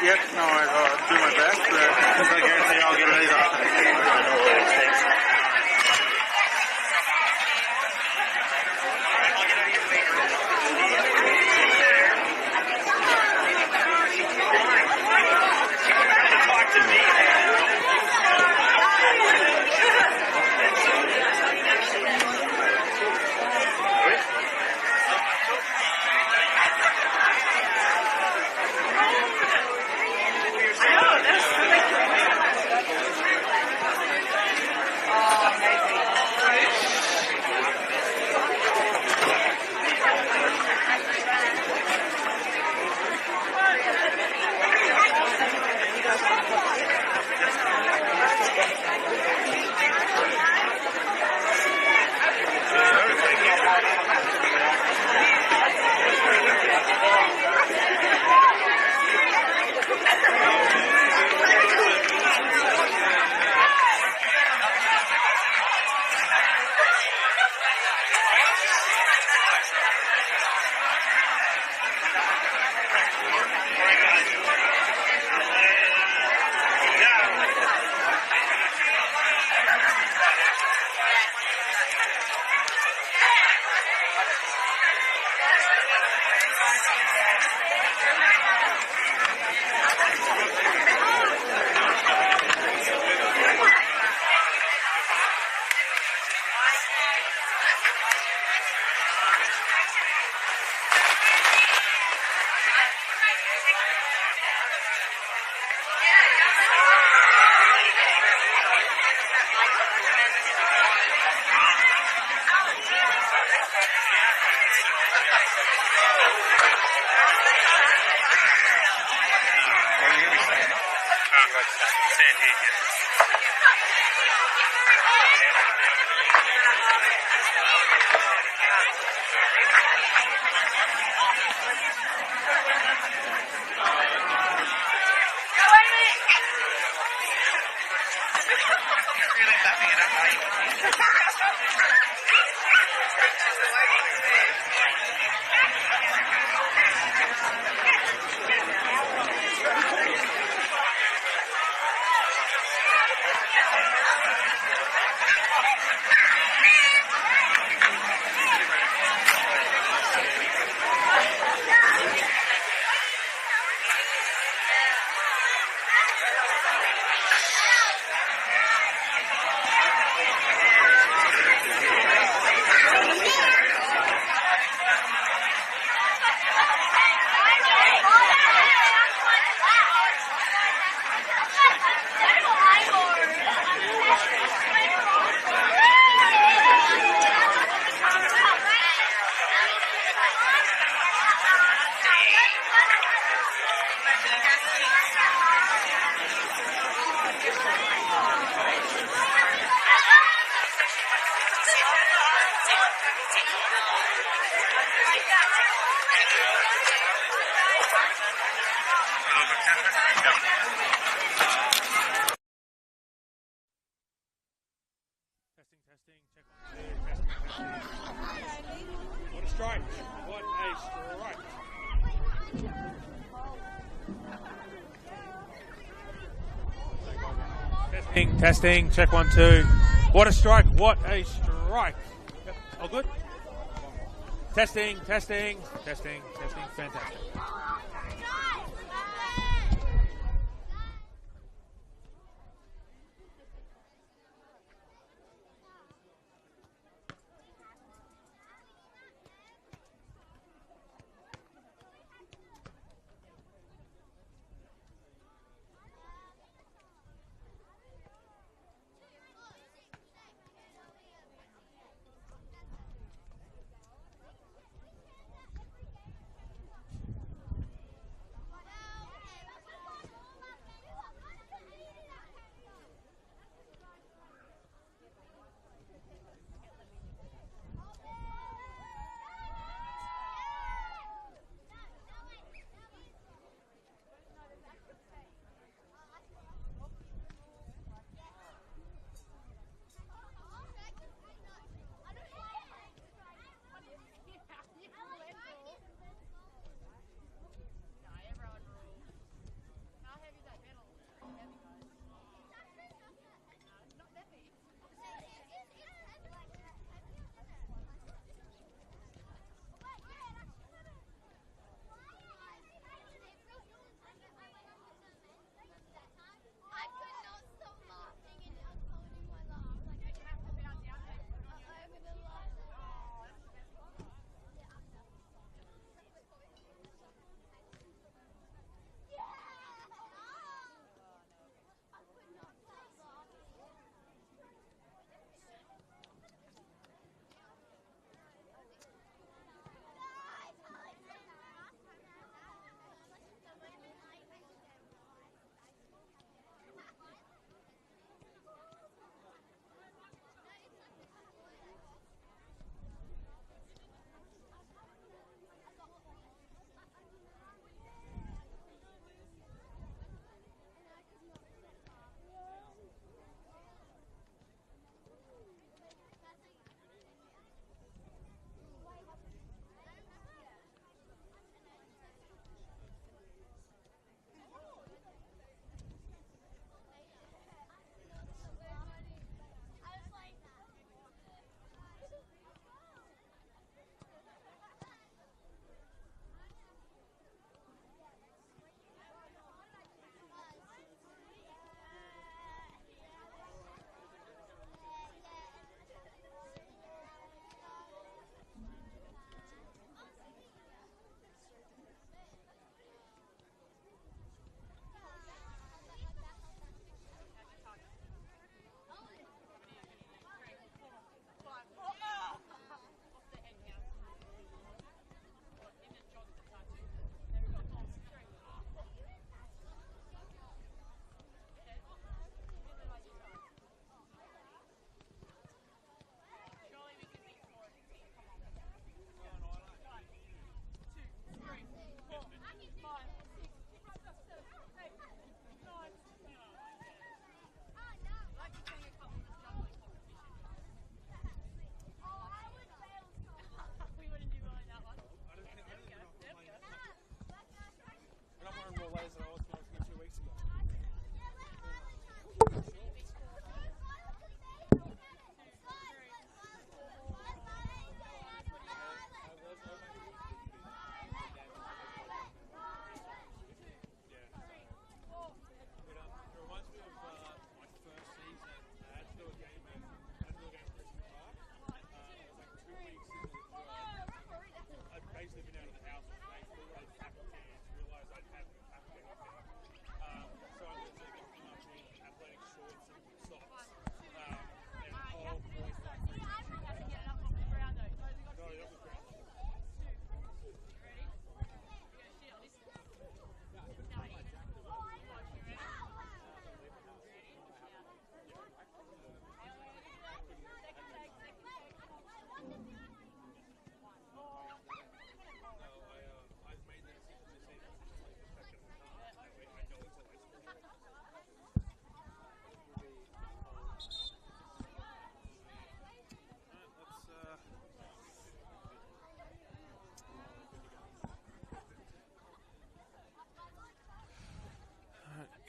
Yep, no, I'll do my best, but there's no guarantee I'll get any off. I know what it takes. Talk to me. What a strike. What a strike. Testing, check 1, 2. What a strike, what a strike. Yep. All good? Testing, fantastic.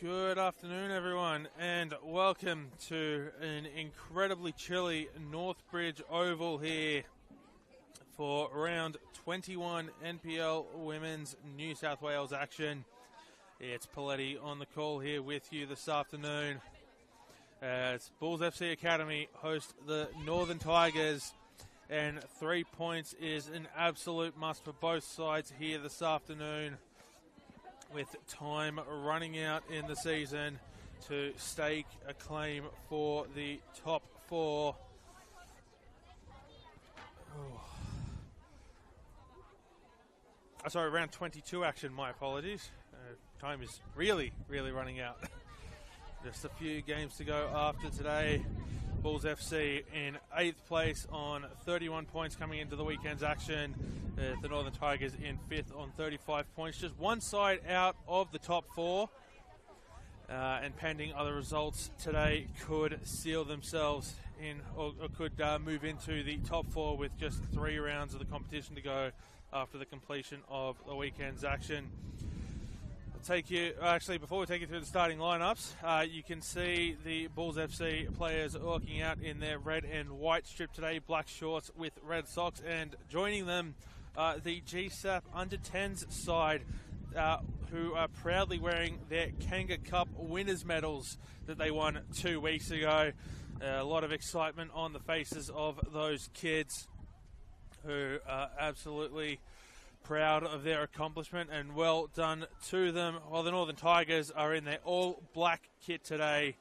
Good afternoon, everyone, and welcome to an incredibly chilly Northbridge Oval here for round 21 NPL Women's New South Wales action. It's Paletti on the call here with you this afternoon. It's Bulls FC Academy host the Northern Tigers, and 3 points is an absolute must for both sides here this afternoon, with time running out in the season to stake a claim for the top four. Sorry, round 22 action, my apologies. Time is really running out. Just a few games to go after today. Bulls FC in 8th place on 31 points coming into the weekend's action. The Northern Tigers in 5th on 35 points. Just one side out of the top four. And pending other results today could seal themselves in, or could move into the top four with just 3 rounds of the competition to go after the completion of the weekend's action. Before we take you through the starting lineups, you can see the Bulls FC players walking out in their red and white strip today, black shorts with red socks, and joining them, the GSAP Under-10s side, who are proudly wearing their Kanga Cup winners medals that they won 2 weeks ago. A lot of excitement on the faces of those kids who are absolutely proud of their accomplishment, and well done to them. While the Northern Tigers are in their all-black kit today.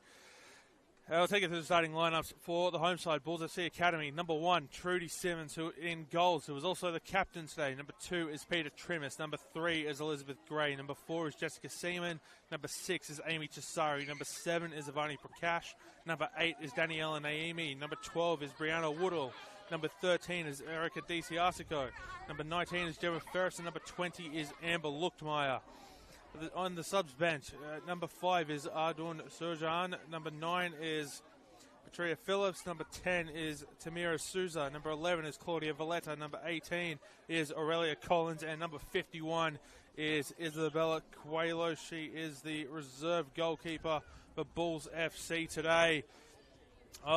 I'll take you through the starting lineups for the home side. Bulls FC Academy, number 1, Trudy Simmons, who in goals, who was also the captain today. Number 2 is Peter Trimmis. Number 3 is Elizabeth Gray. Number 4 is Jessica Seaman. Number 6 is Amy Chisari. Number 7 is Avani Prakash. Number 8 is Daniela Naimi. Number 12 is Brianna Woodall. Number 13 is Erica DiCiasico. Number 19 is Gemma Ferris. And number 20 is Amber Luchtmeyer. On the subs bench, number 5 is Ardun Surjan. Number 9 is Patria Phillips. Number 10 is Tamira Souza. Number 11 is Claudia Valletta. Number 18 is Aurelia Collins. And number 51 is Isabella Coelho. She is the reserve goalkeeper for Bulls FC today.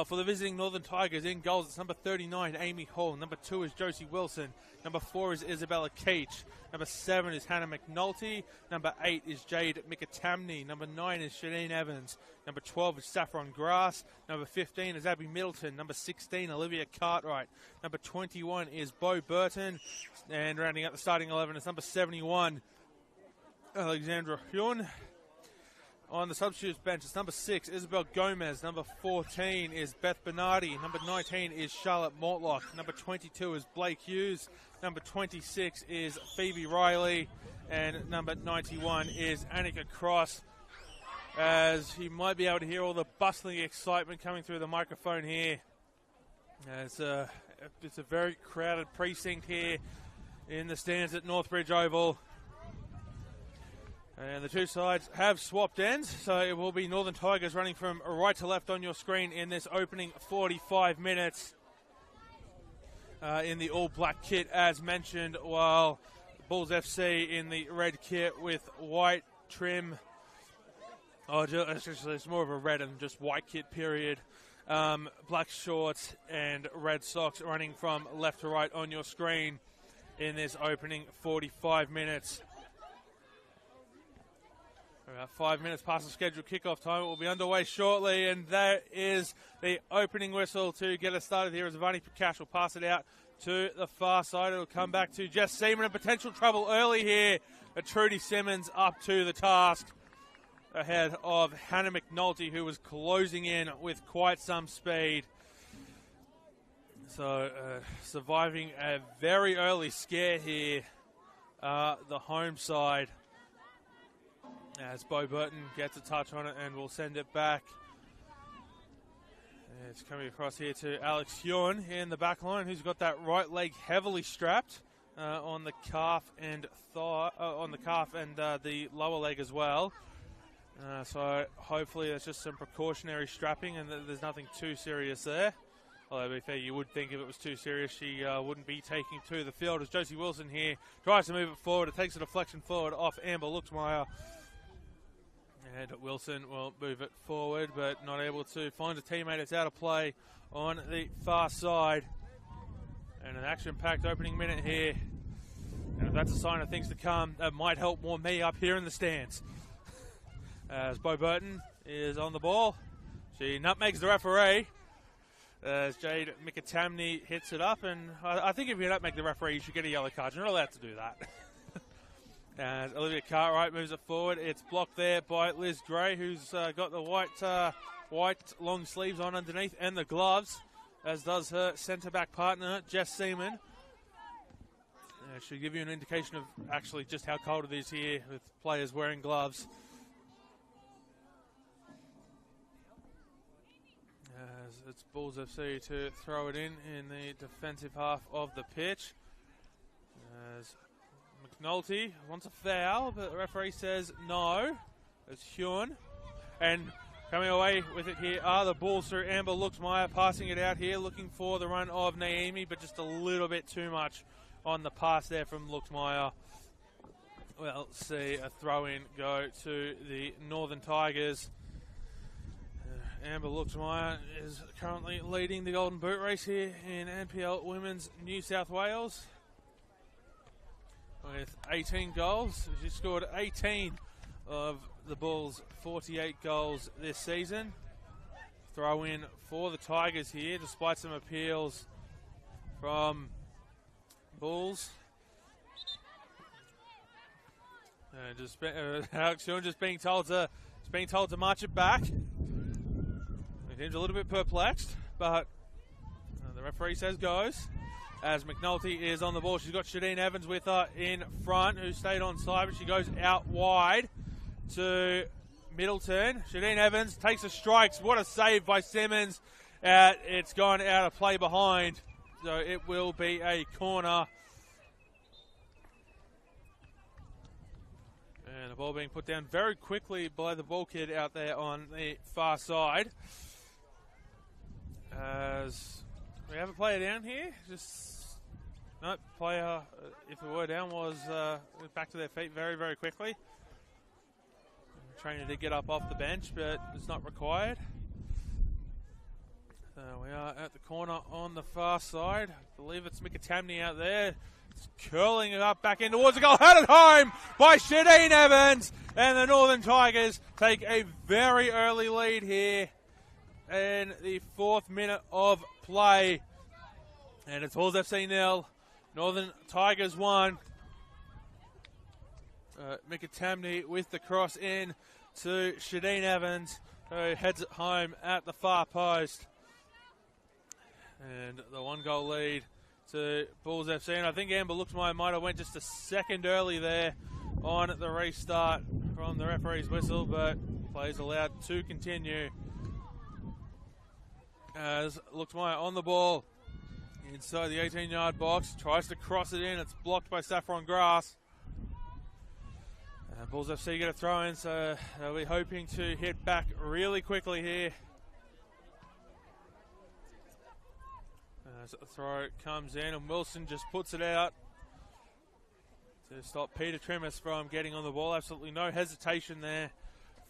For the visiting Northern Tigers, in goals, it's number 39, Amy Hall. Number 2 is Josie Wilson. Number 4 is Isabella Keach. Number 7 is Hannah McNulty. Number 8 is Jade Mikatamni. Number 9 is Shanine Evans. Number 12 is Saffron Grass. Number 15 is Abby Middleton. Number 16, Olivia Cartwright. Number 21 is Bo Burton. And rounding out the starting 11 is number 71, Alexandra Hyun. On the substitutes bench, it's number 6, Isabel Gomez. Number 14 is Beth Bernardi. Number 19 is Charlotte Mortlock. Number 22 is Blake Hughes. Number 26 is Phoebe Riley. And number 91 is Annika Cross. As you might be able to hear all the bustling excitement coming through the microphone here. It's a very crowded precinct here in the stands at Northbridge Oval. And the two sides have swapped ends, so it will be Northern Tigers running from right to left on your screen in this opening 45 minutes in the all-black kit, as mentioned, while Bulls FC in the red kit with white trim. It's more of a red and just white kit, period. Black shorts and red socks running from left to right on your screen in this opening 45 minutes. About 5 minutes past the scheduled kickoff time. It will be underway shortly, and that is the opening whistle to get us started here as Avani Prakash will pass it out to the far side. It will come back to Jess Seaman in potential trouble early here. But Trudy Simmons up to the task ahead of Hannah McNulty, who was closing in with quite some speed. So surviving a very early scare here, the home side. As Bo Burton gets a touch on it and will send it back. It's coming across here to Alex Huon in the back line, who's got that right leg heavily strapped on the calf and the lower leg as well. So hopefully that's just some precautionary strapping and there's nothing too serious there. Although, to be fair, you would think if it was too serious, she wouldn't be taking to the field. As Josie Wilson here tries to move it forward. It takes a deflection forward off Amber Luchtmeyer. And Wilson will move it forward, but not able to find a teammate. It's out of play on the far side. And an action-packed opening minute here. And if that's a sign of things to come, that might help warm me up here in the stands. As Bo Burton is on the ball. She nutmegs the referee. As Jade Mikatamni hits it up. And I think if you nutmeg the referee, you should get a yellow card. You're not allowed to do that. As Olivia Cartwright moves it forward. It's blocked there by Liz Gray, who's got the white long sleeves on underneath and the gloves, as does her centre-back partner, Jess Seaman. Should give you an indication of actually just how cold it is here with players wearing gloves. As it's Bulls FC to throw it in the defensive half of the pitch. As McNulty wants a foul, but the referee says no. It's Huon. And coming away with it here are the Bulls through Amber Luxmeyer, passing it out here, looking for the run of Naomi, but just a little bit too much on the pass there from Luxmeyer. We'll see a throw-in go to the Northern Tigers. Amber Luxmeyer is currently leading the Golden Boot race here in NPL Women's New South Wales with 18 goals. She scored 18 of the Bulls' 48 goals this season. Throw in for the Tigers here, despite some appeals from Bulls. Alex Huon just being told to march it back. He seems a little bit perplexed, but the referee says goes. As McNulty is on the ball, she's got Shadeen Evans with her in front, who stayed on side, but she goes out wide to Middleton. Shadeen Evans takes a strike. What a save by Simmons. It's gone out of play behind, so it will be a corner. And the ball being put down very quickly by the ball kid out there on the far side. As we have a player down here. Player, if we were down, was back to their feet very, very quickly. The trainer did get up off the bench, but it's not required. So we are at the corner on the far side. I believe it's Mikatamni out there. It's curling it up back in towards the goal. Headed home by Shadeen Evans. And the Northern Tigers take a very early lead here in the 4th minute of play. And it's Bulls FC 0, Northern Tigers 1. Mikatamni with the cross in to Shadeen Evans, who heads it home at the far post. And the 1-goal lead to Bulls FC. And I think Amber Luxmeyer might have went just a second early there on the restart from the referee's whistle, but plays allowed to continue. As Luxmeyer on the ball inside the 18-yard box, tries to cross it in. It's blocked by Saffron Grass. Bulls FC get a throw in, so they'll be hoping to hit back really quickly here. As the throw comes in, and Wilson just puts it out to stop Peter Trimmis from getting on the ball. Absolutely no hesitation there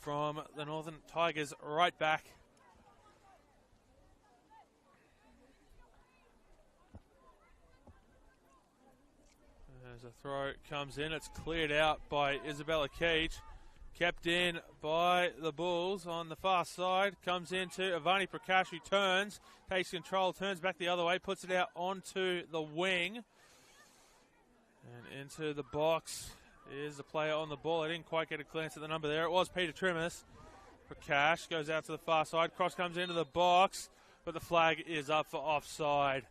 from the Northern Tigers right back. As the throw comes in, it's cleared out by Isabella Keach. Kept in by the Bulls on the far side. Comes into Avani Prakash, who turns, takes control, turns back the other way, puts it out onto the wing. And into the box is the player on the ball. I didn't quite get a glance at the number there. It was Peter Trimmis. Prakash goes out to the far side. Cross comes into the box, but the flag is up for offside.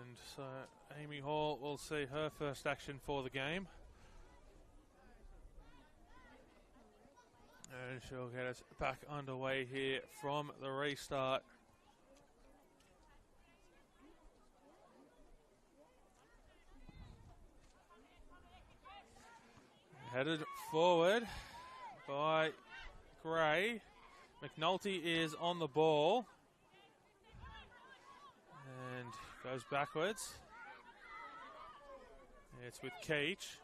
And so Amy Hall will see her first action for the game. And she'll get us back underway here from the restart. Headed forward by Gray. McNulty is on the ball. And goes backwards. It's with Keach.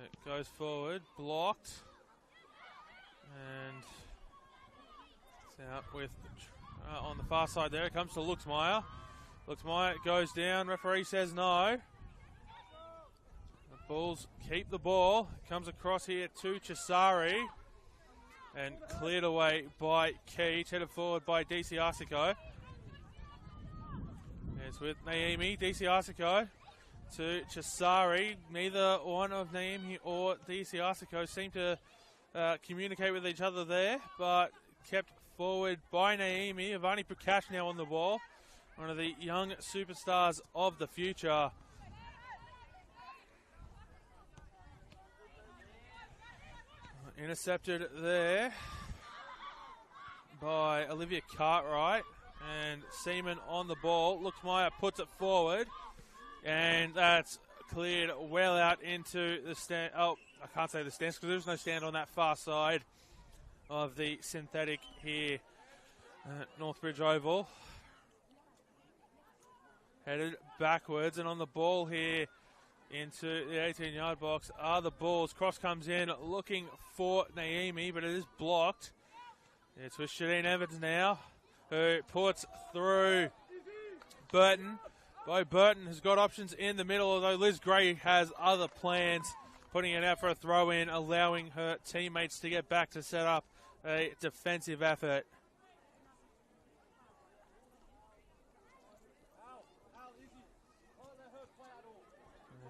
It goes forward, blocked. And it's out with on the far side there. It comes to Luxmeyer. Luxmeyer goes down. Referee says no. The Bulls keep the ball. Comes across here to Chisari. And cleared away by Keach. Headed forward by DC Arsico. It's with Naimi. DC Arsico to Chisari. Neither one of Naimi or DC Arsico seem to communicate with each other there, but kept forward by Naimi. Avani Prakash now on the ball. One of the young superstars of the future. Intercepted there by Olivia Cartwright. And Seaman on the ball. Luxmeyer puts it forward. And that's cleared well out into the stand. Oh, I can't say the stands because there's no stand on that far side of the synthetic here at Northbridge Oval. Headed backwards, and on the ball here into the 18-yard box are the Bulls. Cross comes in looking for Naimi, but it is blocked. It's with Shadeen Evans now, who puts through Burton. Bo Burton has got options in the middle, although Liz Gray has other plans, putting it out for a throw-in, allowing her teammates to get back to set up a defensive effort.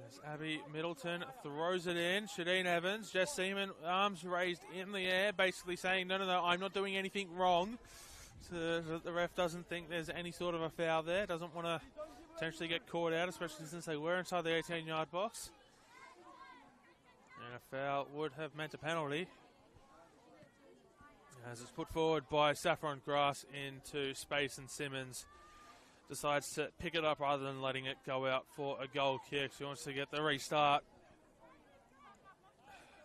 As Abby Middleton throws it in. Shadeen Evans, Jess Seaman, arms raised in the air, basically saying, no, I'm not doing anything wrong. So that the ref doesn't think there's any sort of a foul there, doesn't want to potentially get caught out, especially since they were inside the 18-yard box. And a foul would have meant a penalty, as it's put forward by Saffron Grass into space, and Simmons decides to pick it up rather than letting it go out for a goal kick. She wants to get the restart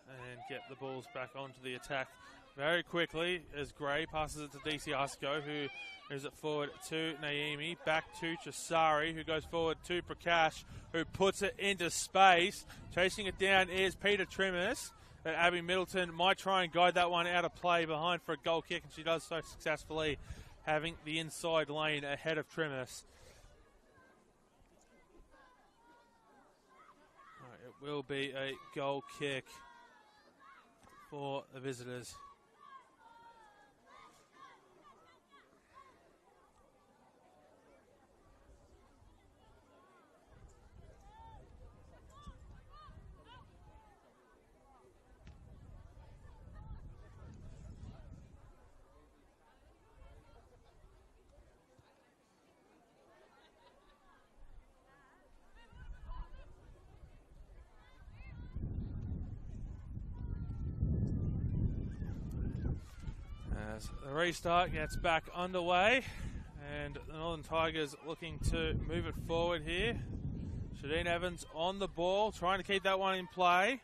and get the Bulls back onto the attack very quickly as Gray passes it to DC Arsico, who moves it forward to Naimi, back to Chisari, who goes forward to Prakash, who puts it into space. Chasing it down is Peter Trimmis, but Abby Middleton might try and guide that one out of play behind for a goal kick, and she does so successfully, having the inside lane ahead of Trimmis. It will be a goal kick for the visitors. As the restart gets back underway, and the Northern Tigers looking to move it forward here. Shadeen Evans on the ball, trying to keep that one in play.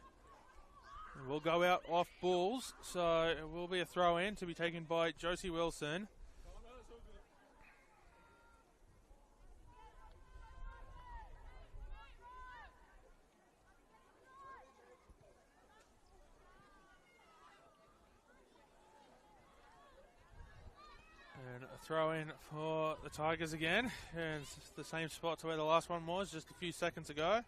And will go out off Bulls, so it will be a throw in to be taken by Josie Wilson. And a throw in for the Tigers again. And it's the same spot to where the last one was just a few seconds ago.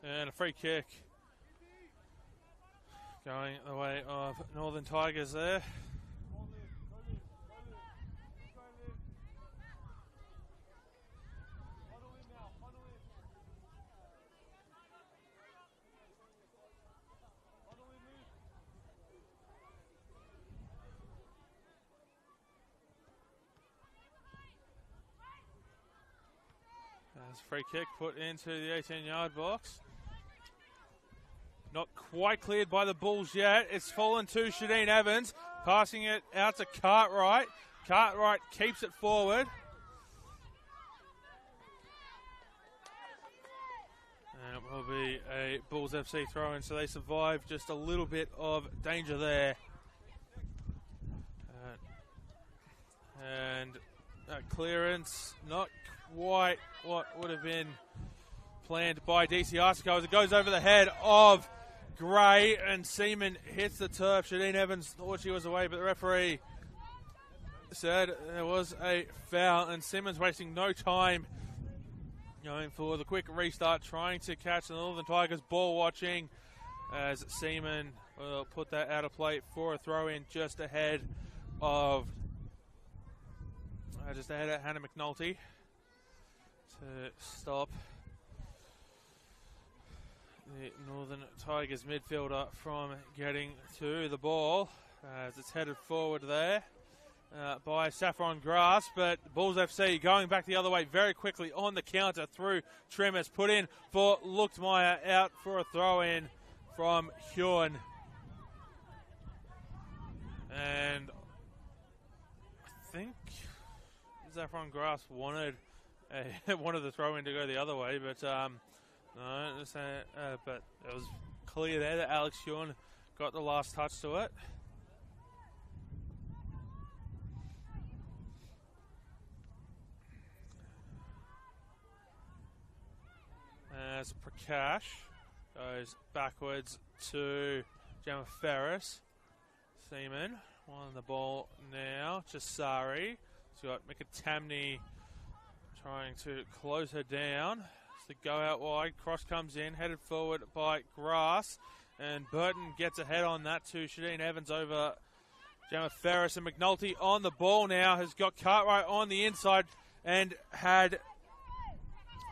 And a free kick going the way of Northern Tigers there. As free kick put into the 18-yard box. Not quite cleared by the Bulls yet. It's fallen to Shadeen Evans, passing it out to Cartwright. Cartwright keeps it forward. And it will be a a Bulls FC throw-in, so they survive just a little bit of danger there. And clearance, not quite what would have been planned by DC Icicle as it goes over the head of Gray, and Seaman hits the turf. Shadeen Evans thought she was away, but the referee said there was a foul, and Simmons wasting no time going for the quick restart, trying to catch the Northern Tigers ball watching as Seaman will put that out of play for a throw-in just ahead of Hannah McNulty to stop the Northern Tigers midfielder from getting to the ball as it's headed forward there by Saffron Grass, but Bulls FC going back the other way very quickly on the counter through Tremors, put in for Luchtmeyer, out for a throw-in from Huon. And I think Saffron Grass wanted the throw-in to go the other way, but no, but it was clear there that Alex Huon got the last touch to it. As Prakash goes backwards to Gemma Ferris. Seaman on the ball now. Chisari. She's got Mikatamni trying to close her down. It's the go out wide. Cross comes in, headed forward by Grass. And Burton gets ahead on that to Shadeen Evans over Gemma Ferris. And McNulty on the ball now has got Cartwright on the inside and had...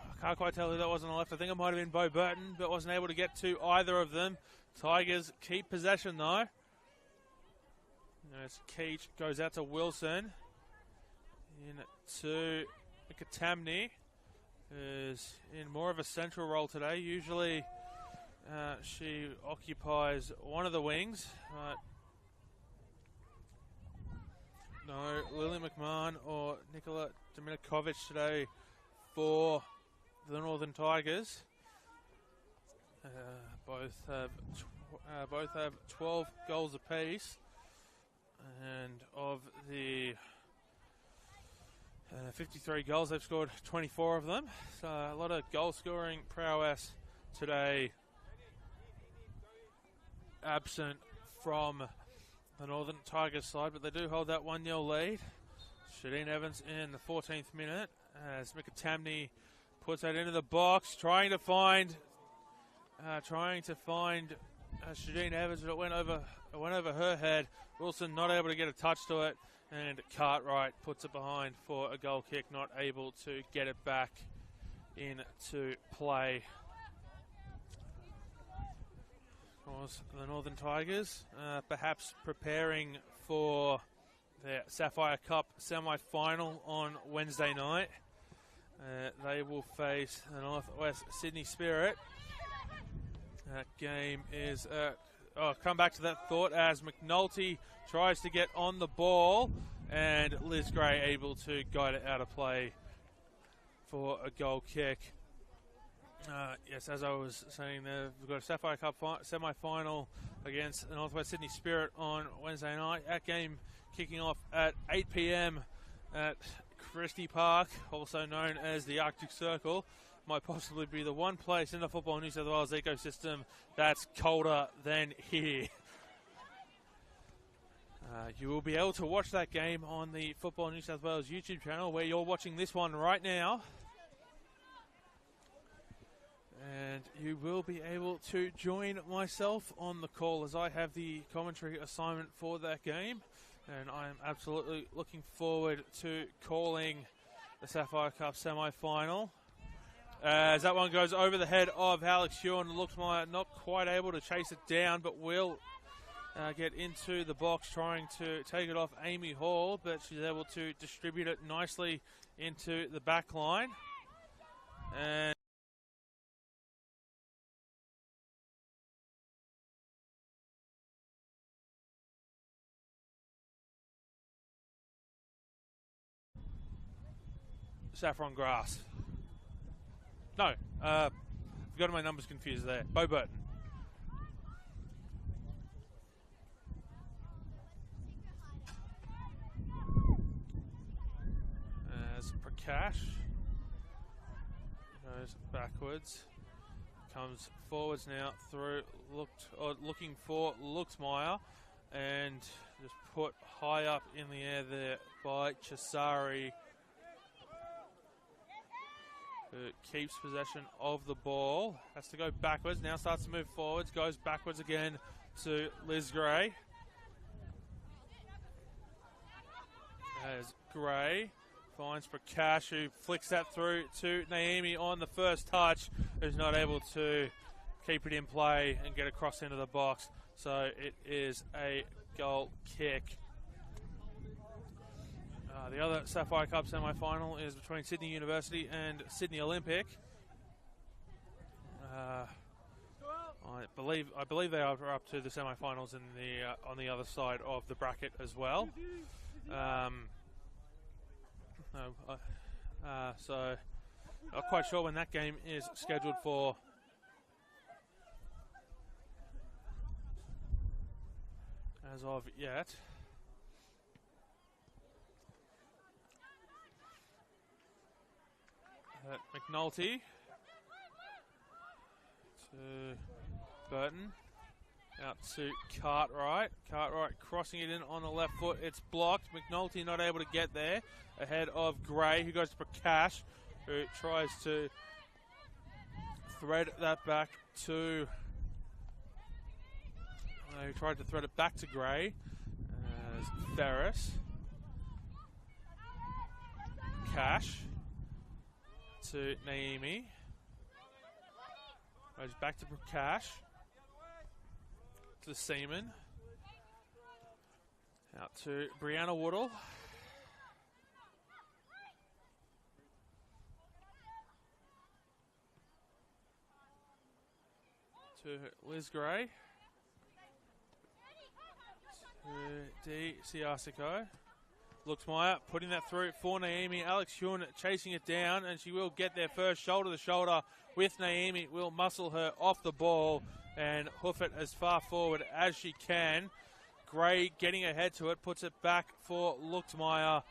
I can't quite tell who that was on the left. I think it might have been Bo Burton, but wasn't able to get to either of them. Tigers keep possession though. As Keach goes out to Wilson. In to Katamni, who's in more of a central role today. Usually she occupies one of the wings. No, Lily McMahon or Nicola Dominikovic today for the Northern Tigers. Both have 12 goals apiece, and of the 53 goals, they've scored 24 of them. So a lot of goal scoring prowess today absent from the Northern Tigers side, but they do hold that 1-0 lead. Shadeen Evans in the 14th minute as Mikatamni puts that into the box, trying to find Shadeen Evans, but it went over her head. Wilson not able to get a touch to it, and Cartwright puts it behind for a goal kick, not able to get it back into play. Of course, the Northern Tigers perhaps preparing for their Sapphire Cup semi-final on Wednesday night. They will face the Northwest Sydney Spirit. That game is... come back to that thought as McNulty tries to get on the ball, and Liz Gray able to guide it out of play for a goal kick. Yes, as I was saying there, we've got a Sapphire Cup semi-final against the Northwest Sydney Spirit on Wednesday night. That game kicking off at 8 p.m. at Christie Park, also known as the Arctic Circle. Might possibly be the one place in the Football New South Wales ecosystem that's colder than here. You will be able to watch that game on the Football New South Wales YouTube channel, where you're watching this one right now. And you will be able to join myself on the call as I have the commentary assignment for that game. And I am absolutely looking forward to calling the Sapphire Cup semi-final. As that one goes over the head of Alex Huon, looks like not quite able to chase it down, but will get into the box trying to take it off Amy Hall, but she's able to distribute it nicely into the back line. And Saffron Grass. No, got my numbers confused there. Bo Burton. As Prakash goes backwards, comes forwards now through, looking for Luxmeyer, and just put high up in the air there by Cesari, who keeps possession of the ball. Has to go backwards, now starts to move forwards, goes backwards again to Liz Gray. As Gray finds Prakash, who flicks that through to Naomi on the first touch, who's not able to keep it in play and get across into the box. So it is a goal kick. The other Sapphire Cup semi-final is between Sydney University and Sydney Olympic. I believe they are up to the semi-finals in the on the other side of the bracket as well. So not quite sure when that game is scheduled for. As of yet. McNulty to Burton, out to Cartwright. Cartwright crossing it in on the left foot. It's blocked. McNulty not able to get there. Ahead of Gray, who goes to Prakash, who tries to thread that back to. He tried to thread it back to Gray as Ferris. Cash to Naomi. Goes back to Prakash. To Seaman. Out to Brianna Woodall. To Liz Gray. To D. Siasico. Luxmeyer putting that through for Naomi. Alex Hune chasing it down, and she will get there first, shoulder to shoulder with Naomi. Will muscle her off the ball and hoof it as far forward as she can. Gray getting ahead to it, puts it back for Luxmeyer.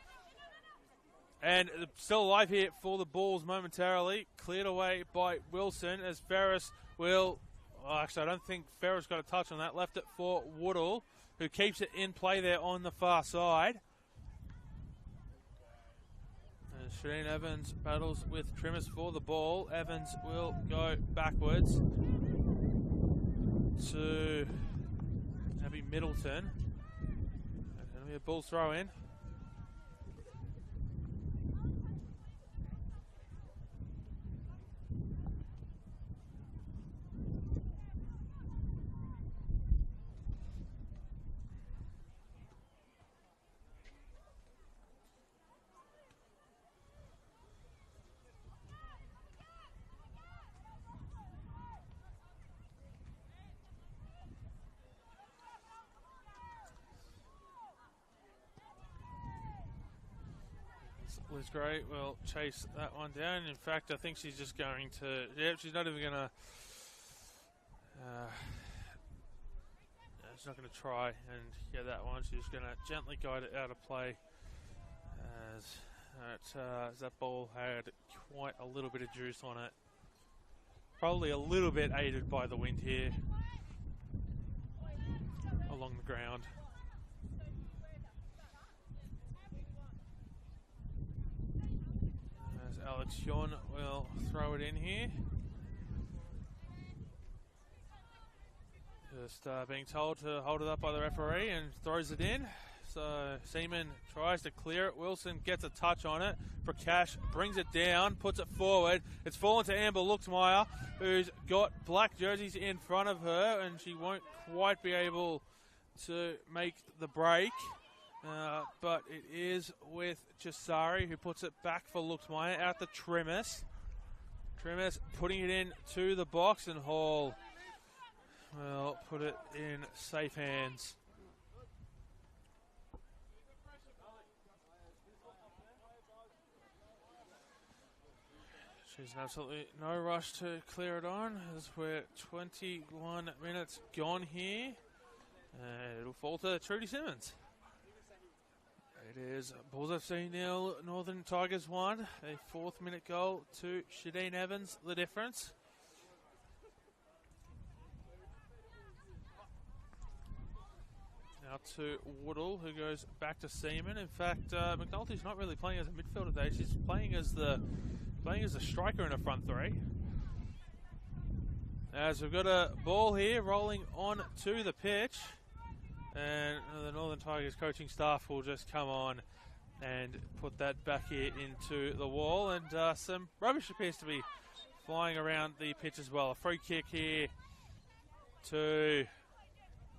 And still alive here for the Bulls momentarily. Cleared away by Wilson as Ferris will... Oh, actually, I don't think Ferris got a touch on that. Left it for Woodall, who keeps it in play there on the far side. Shireen Evans battles with Trimmis for the ball. Evans will go backwards to Abby Middleton. It's going to be a Bulls throw in. Liz Gray will chase that one down. In fact, I think she's just going to... Yeah, she's not even going to... she's not going to try and get that one. She's going to gently guide it out of play as that ball had quite a little bit of juice on it. Probably a little bit aided by the wind here along the ground. Alex Hune will throw it in here. Just being told to hold it up by the referee and throws it in. So Seaman tries to clear it. Wilson gets a touch on it. Prakash brings it down, puts it forward. It's fallen to Amber Luxmeyer, who's got black jerseys in front of her, and she won't quite be able to make the break. But it is with Cesari, who puts it back for Luxmeyer out to Trimmis. Trimmis putting it in to the box, and Hall will put it in safe hands. She's absolutely no rush to clear it on as we're 21 minutes gone here. And it'll fall to Trudy Simmons. It is Bulls FC 0, Northern Tigers 1. A 4th minute goal to Shadeen Evans, the difference. Now to Woodall, who goes back to Seaman. In fact, McNulty's not really playing as a midfielder today. She's playing as the striker in a front three. As we've got a ball here rolling on to the pitch. And the Northern Tigers coaching staff will just come on and put that back here into the wall. And some rubbish appears to be flying around the pitch as well. A free kick here to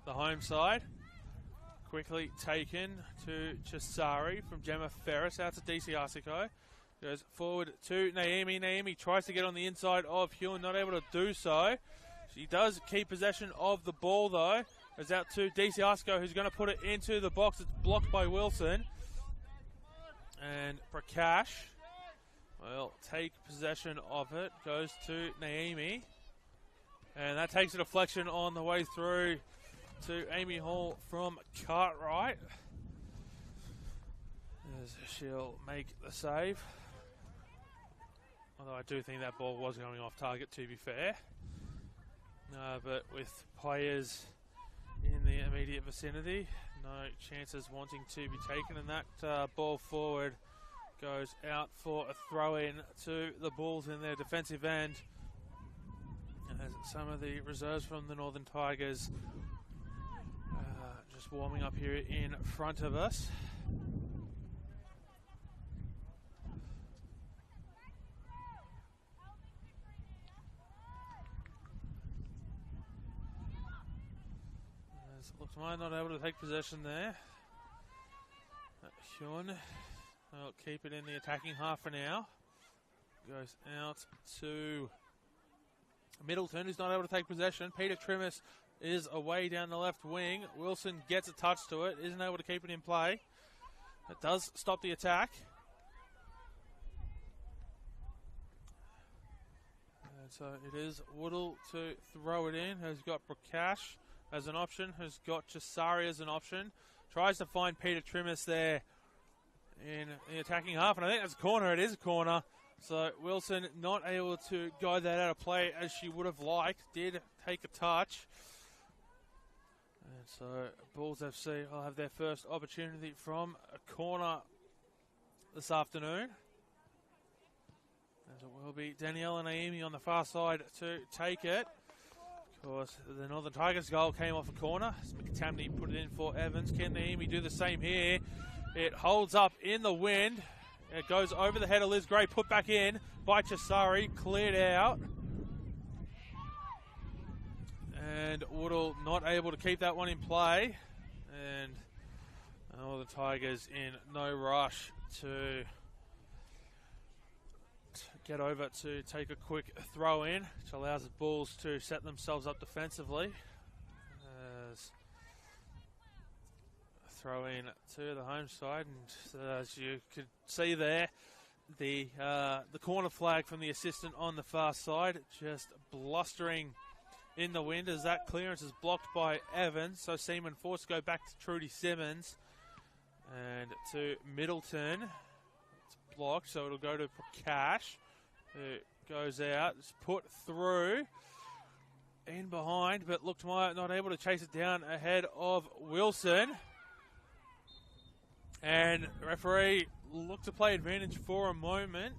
the home side. Quickly taken to Chisari from Gemma Ferris out to DC Arsico. Goes forward to Naomi. Naomi tries to get on the inside of Hewin, not able to do so. She does keep possession of the ball though. Goes out to DC Arsico, who's going to put it into the box. It's blocked by Wilson. And Prakash will take possession of it. Goes to Naomi. And that takes a deflection on the way through to Amy Hall from Cartwright. As she'll make the save. Although I do think that ball was going off target, to be fair. But with players in the immediate vicinity, no chances wanting to be taken, and that ball forward goes out for a throw-in to the Bulls in their defensive end. As some of the reserves from the Northern Tigers just warming up here in front of us. Looks like not able to take possession there. Hewin will keep it in the attacking half for now. Goes out to Middleton, who's not able to take possession. Peter Trimmis is away down the left wing. Wilson gets a touch to it, isn't able to keep it in play. It does stop the attack. And so it is Woodall to throw it in. Has got Prakash as an option, has got Chisari as an option. Tries to find Peter Trimmis there in the attacking half, and I think that's a corner. It is a corner. So Wilson not able to guide that out of play as she would have liked. Did take a touch. And so Bulls FC will have their first opportunity from a corner this afternoon. As it will be Danielle and Naomi on the far side to take it. Of course, the Northern Tigers goal came off a corner. McTamney put it in for Evans. Can Naomi do the same here? It holds up in the wind. It goes over the head of Liz Gray, put back in by Chisari, cleared out. And Woodall not able to keep that one in play. And Northern Tigers in no rush to get over to take a quick throw in, which allows the Bulls to set themselves up defensively. As throw in to the home side, and as you could see there, the corner flag from the assistant on the far side just blustering in the wind as that clearance is blocked by Evans. So Seaman forced to go back to Trudy Simmons and to Middleton. It's blocked, so it'll go to Prakash, who goes out. It's put through in behind, but looked not able to chase it down ahead of Wilson. And the referee looked to play advantage for a moment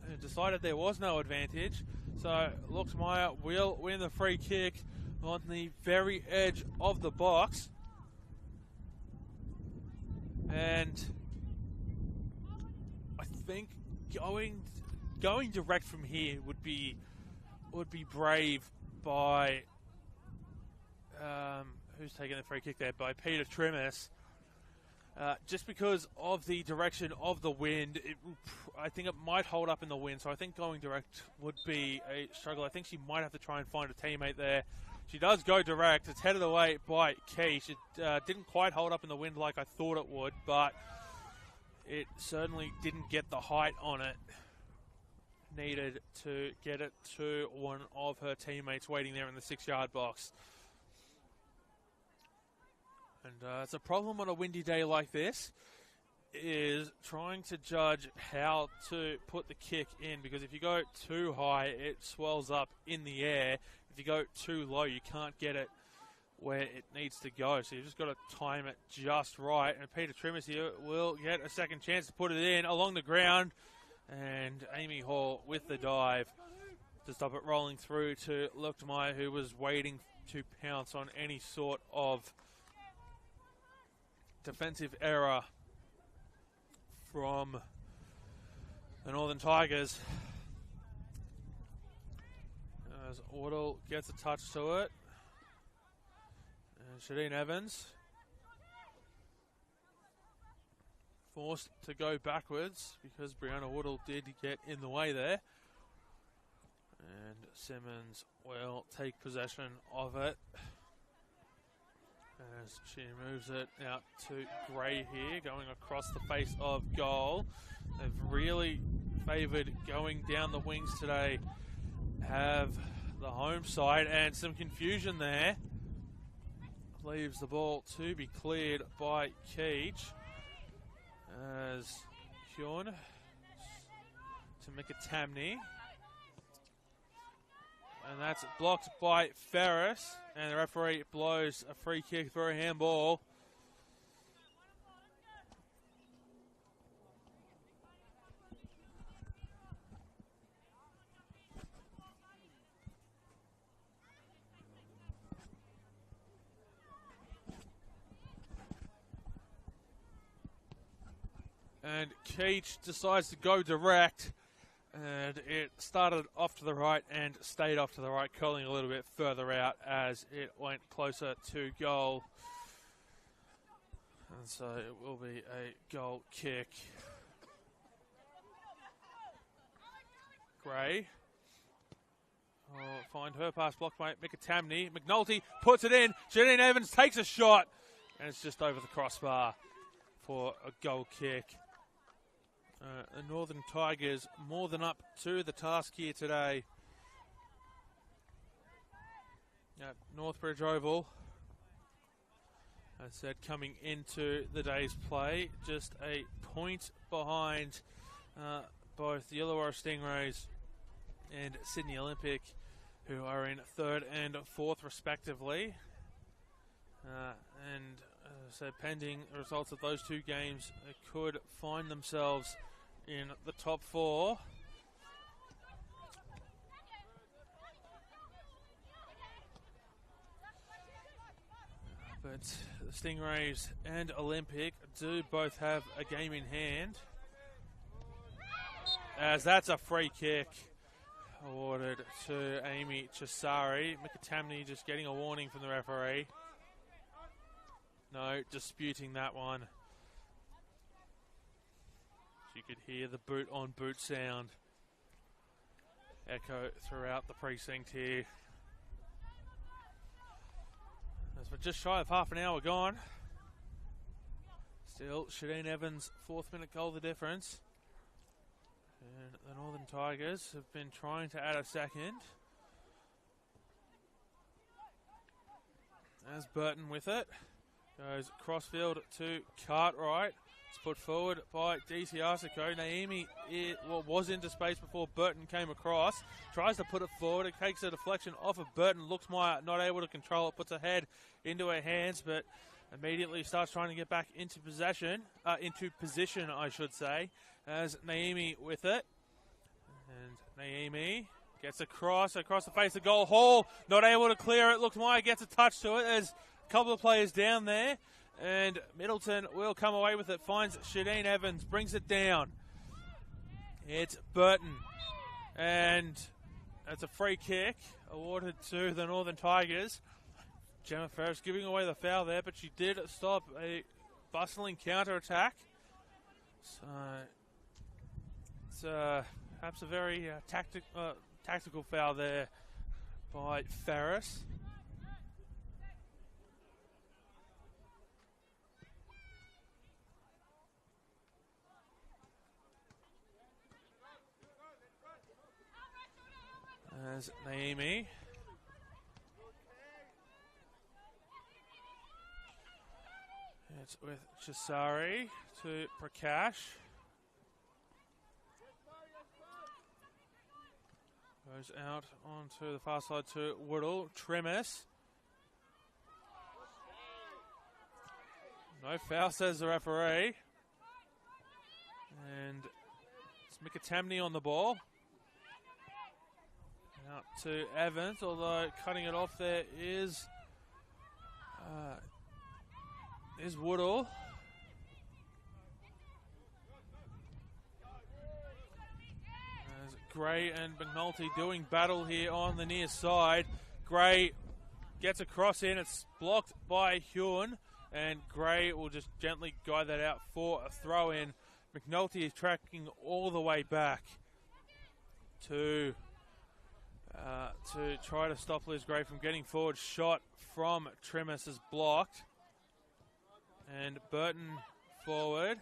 and decided there was no advantage. So Luxmeyer will win the free kick on the very edge of the box. And I think going direct from here would be brave by who's taking the free kick there, by Peter Trimmis. Just because of the direction of the wind, I think it might hold up in the wind, so I think going direct would be a struggle. I think she might have to try and find a teammate there. She does go direct. It's headed away by Keish. It didn't quite hold up in the wind like I thought it would, but it certainly didn't get the height on it. needed to get it to one of her teammates waiting there in the 6-yard box. And it's a problem on a windy day like this, is trying to judge how to put the kick in, because if you go too high, it swells up in the air. If you go too low, you can't get it where it needs to go. So you've just got to time it just right. And Peter Trimmers here will get a second chance to put it in along the ground. And Amy Hall with the dive to stop it rolling through to Luchtmeyer, who was waiting to pounce on any sort of defensive error from the Northern Tigers. As Waddle gets a touch to it. And Shadeen Evans forced to go backwards because Brianna Waddle did get in the way there. And Simmons will take possession of it as she moves it out to Gray here, going across the face of goal. They've really favoured going down the wings today. Have the home side, and some confusion there. Leaves the ball to be cleared by Keach. As Hyon to Mikatamni. And that's blocked by Ferris. And the referee blows a free kick for a handball. And Keach decides to go direct. And it started off to the right and stayed off to the right, curling a little bit further out as it went closer to goal. And so it will be a goal kick. Gray will find her pass blocked by Mikatamni. McNulty puts it in. Janine Evans takes a shot. And it's just over the crossbar for a goal kick. The Northern Tigers more than up to the task here today at Northbridge Oval. As I said, coming into the day's play, just a point behind both the Illawarra Stingrays and Sydney Olympic, who are in 3rd and 4th respectively. And so pending the results of those two games, they could find themselves in the top 4. But the Stingrays and Olympic do both have a game in hand. As that's a free kick awarded to Amy Chisari. Mikatamni just getting a warning from the referee. No, disputing that one. You could hear the boot on boot sound echo throughout the precinct here. As we're just shy of half an hour gone. Still, Shadeen Evans' 4th minute goal the difference. And the Northern Tigers have been trying to add a second. As Burton with it. Goes crossfield to Cartwright. It's put forward by DC Arsico. Naomi was into space before Burton came across. Tries to put it forward. It takes a deflection off of Burton. Luchtmeyer not able to control it. Puts her head into her hands, but immediately starts trying to get back into position, I should say, as Naomi with it. And Naomi gets across the face of goal. Hall not able to clear it. Luchtmeyer gets a touch to it. There's a couple of players down there. And Middleton will come away with it, finds Shadeen Evans, brings it down. It's Burton. And it's a free kick awarded to the Northern Tigers. Gemma Ferris giving away the foul there, but she did stop a bustling counter-attack. So it's perhaps a very tactical foul there by Ferris. As Naimi. It's with Chisari to Prakash. Goes out onto the far side to Woodall. Tremis. No foul, says the referee. And it's Mikatamni on the ball. Out to Evans, although cutting it off there is Woodall. As Gray and McNulty doing battle here on the near side. Gray gets a cross in, it's blocked by Hewen, and Gray will just gently guide that out for a throw in. McNulty is tracking all the way back to try to stop Liz Gray from getting forward. Shot from Tremis is blocked. And Burton forward.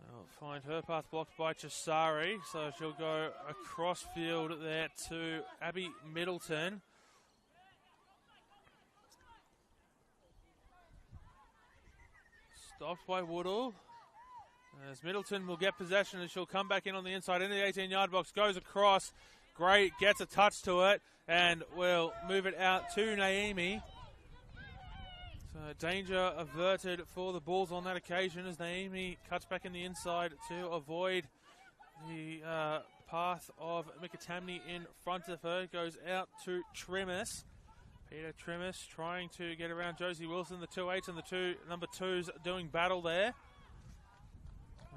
They'll find her path blocked by Chisari, so she'll go across field there to Abby Middleton. Stopped by Woodall. As Middleton will get possession, and she'll come back in on the inside into the 18-yard box, goes across. Gray gets a touch to it and will move it out to Naimi. So danger averted for the Bulls on that occasion as Naimi cuts back in the inside to avoid the path of Mikatamni in front of her. Goes out to Tremis. Peter Tremis trying to get around Josie Wilson, the 2-8 and the two number 2s doing battle there.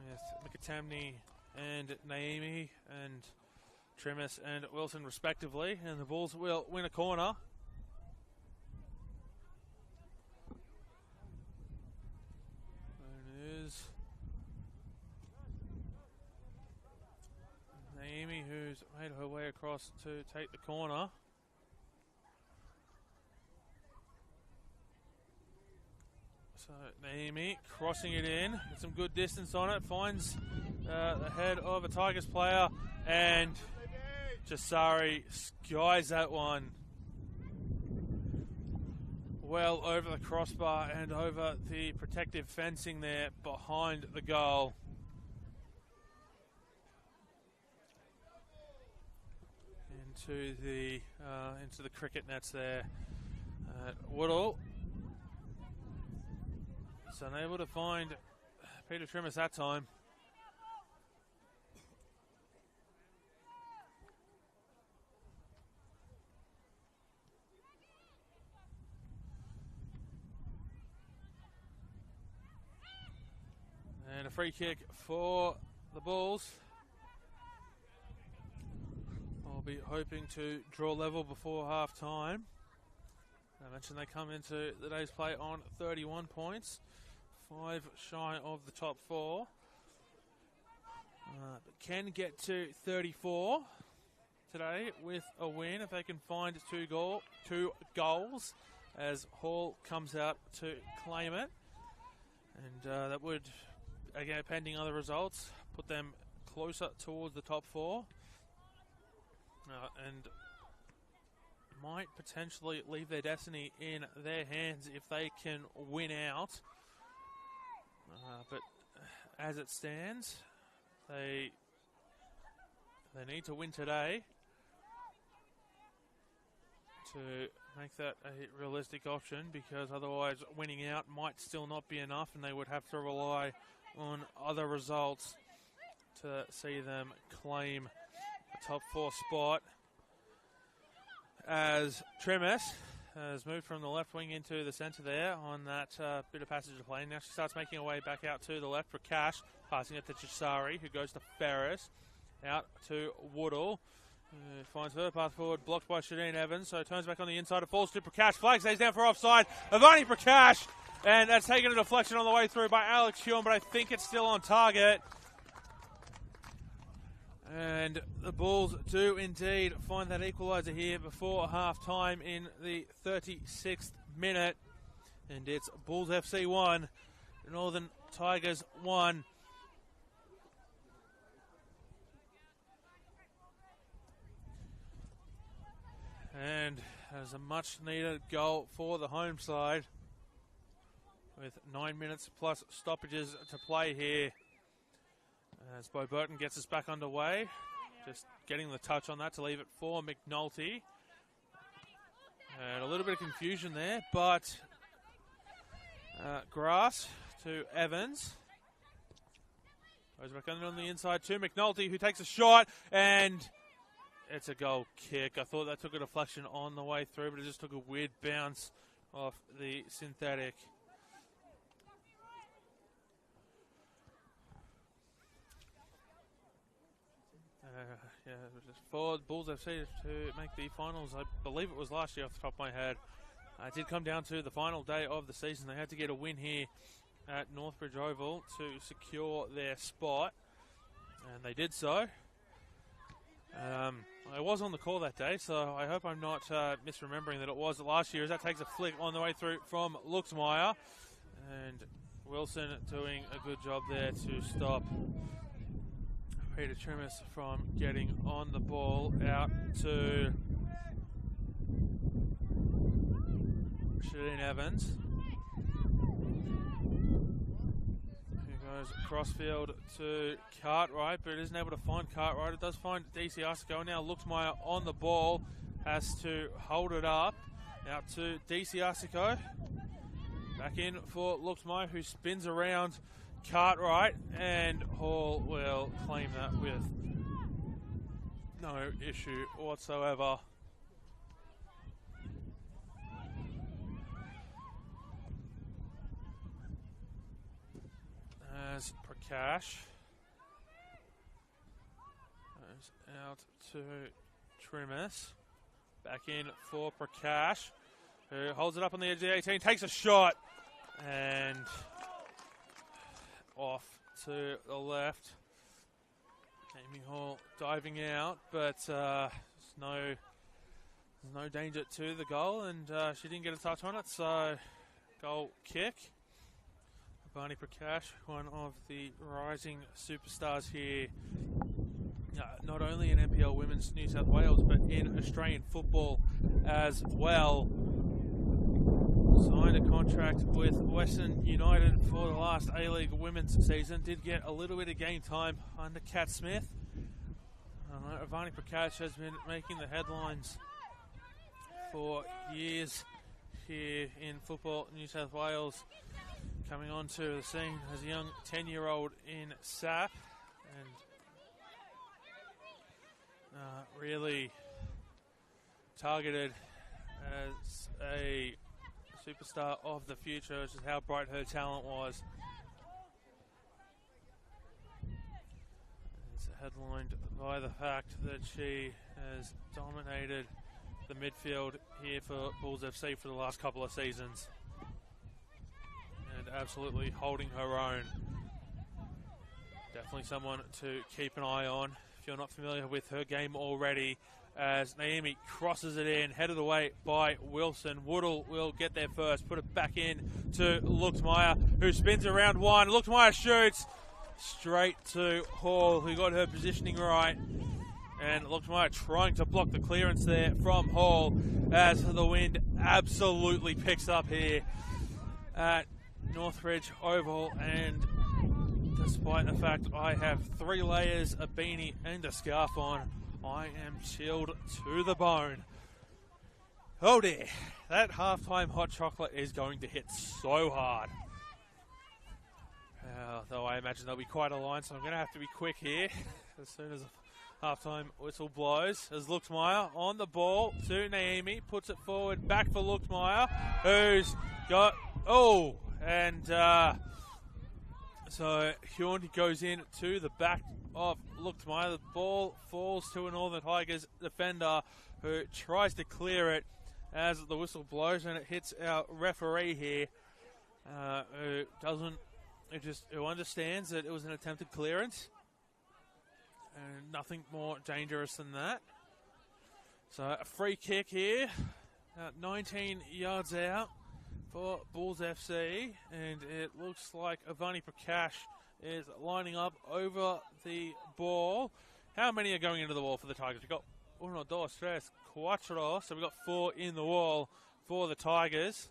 With Mikatamni and Naimi and Tremis and Wilson respectively, and the Bulls will win a corner. And it is Naimi who's made her way across to take the corner. So Naimi crossing it in, get some good distance on it, finds the head of a Tigers player, and Chisari skies that one well over the crossbar and over the protective fencing there behind the goal. Into the cricket nets there. Woodall is unable to find Peter Tremis that time. And a free kick for the Bulls. I'll be hoping to draw level before half time. I mentioned they come into the day's play on 31 points, 5 shy of the top 4. But can get to 34 today with a win if they can find two goals as Hall comes out to claim it. And that would, again, pending other results, put them closer towards the top 4. And might potentially leave their destiny in their hands if they can win out. But as it stands, they need to win today to make that a realistic option, because otherwise winning out might still not be enough and they would have to rely on other results to see them claim a top 4 spot. As Tremis has moved from the left wing into the centre there on that bit of passage of play. Now she starts making her way back out to the left for Cash, passing it to Chisari, who goes to Ferris, out to Woodall, who finds her path forward, blocked by Shadeen Evans, so turns back on the inside, it falls to Prakash, flag stays down for offside, Avani Prakash, and that's taken a deflection on the way through by Alex Hewen, but I think it's still on target. And the Bulls do indeed find that equalizer here before half-time in the 36th minute. And it's Bulls FC 1, Northern Tigers 1. And there's a much needed goal for the home side with 9 minutes plus stoppages to play here. As Bo Burton gets us back underway. Just getting the touch on that to leave it for McNulty. And a little bit of confusion there, but Grass to Evans. Goes back under on the inside to McNulty, who takes a shot, and it's a goal kick. I thought that took a deflection on the way through, but it just took a weird bounce off the synthetic. For Bulls FC to make the finals, I believe it was last year off the top of my head. It did come down to the final day of the season. They had to get a win here at Northbridge Oval to secure their spot, and they did so. I was on the call that day, so I hope I'm not misremembering that it was last year, as that takes a flick on the way through from Luxmeyer, and Wilson doing a good job there to stop Peter Trimis from getting on the ball out to Shadeen Evans, who goes crossfield to Cartwright, but isn't able to find Cartwright. It does find DC Arsico. Now Luxmeyer on the ball, has to hold it up. Out to DC Arsico. Back in for Luxmeyer, who spins around Cartwright, and Hall will claim that with no issue whatsoever. As Prakash goes out to Trimis, back in for Prakash, who holds it up on the edge of the 18, takes a shot, and off to the left. Amy Hall diving out, but there's no danger to the goal, and she didn't get a touch on it, so goal kick. Barney Prakash, one of the rising superstars here, not only in NPL Women's New South Wales, but in Australian football as well. Signed a contract with Western United for the last A-League Women's season. Did get a little bit of game time under Kat Smith. Ivani Prakash has been making the headlines for years here in football New South Wales. Coming onto the scene as a young 10-year-old in SAP, and really targeted as a superstar of the future, which is how bright her talent was. It's headlined by the fact that she has dominated the midfield here for Bulls FC for the last couple of seasons, and absolutely holding her own. Definitely someone to keep an eye on if you're not familiar with her game already, as Naomi crosses it in, headed away by Wilson. Woodall will get there first, put it back in to Luxmeyer, who spins around one. Luxmeyer shoots straight to Hall, who got her positioning right. And Luxmeyer trying to block the clearance there from Hall, as the wind absolutely picks up here at Northridge Oval. And despite the fact I have 3 layers, a beanie and a scarf on, I am chilled to the bone. Oh dear, that halftime hot chocolate is going to hit so hard. Though I imagine there'll be quite a line, so I'm going to have to be quick here as soon as the halftime whistle blows. As Luxmeyer on the ball to Naomi, puts it forward, back for Luxmeyer, who's got, so Huon goes in to the back of Luxmeyer. The ball falls to a Northern Tigers defender, who tries to clear it as the whistle blows, and it hits our referee here, who understands that it was an attempted clearance and nothing more dangerous than that. So a free kick here, 19 yards out for Bulls FC, and it looks like Ivani Prakash is lining up over the ball. How many are going into the wall for the Tigers to go? 1, 2, 3, 4. So we've got 4 in the wall for the Tigers.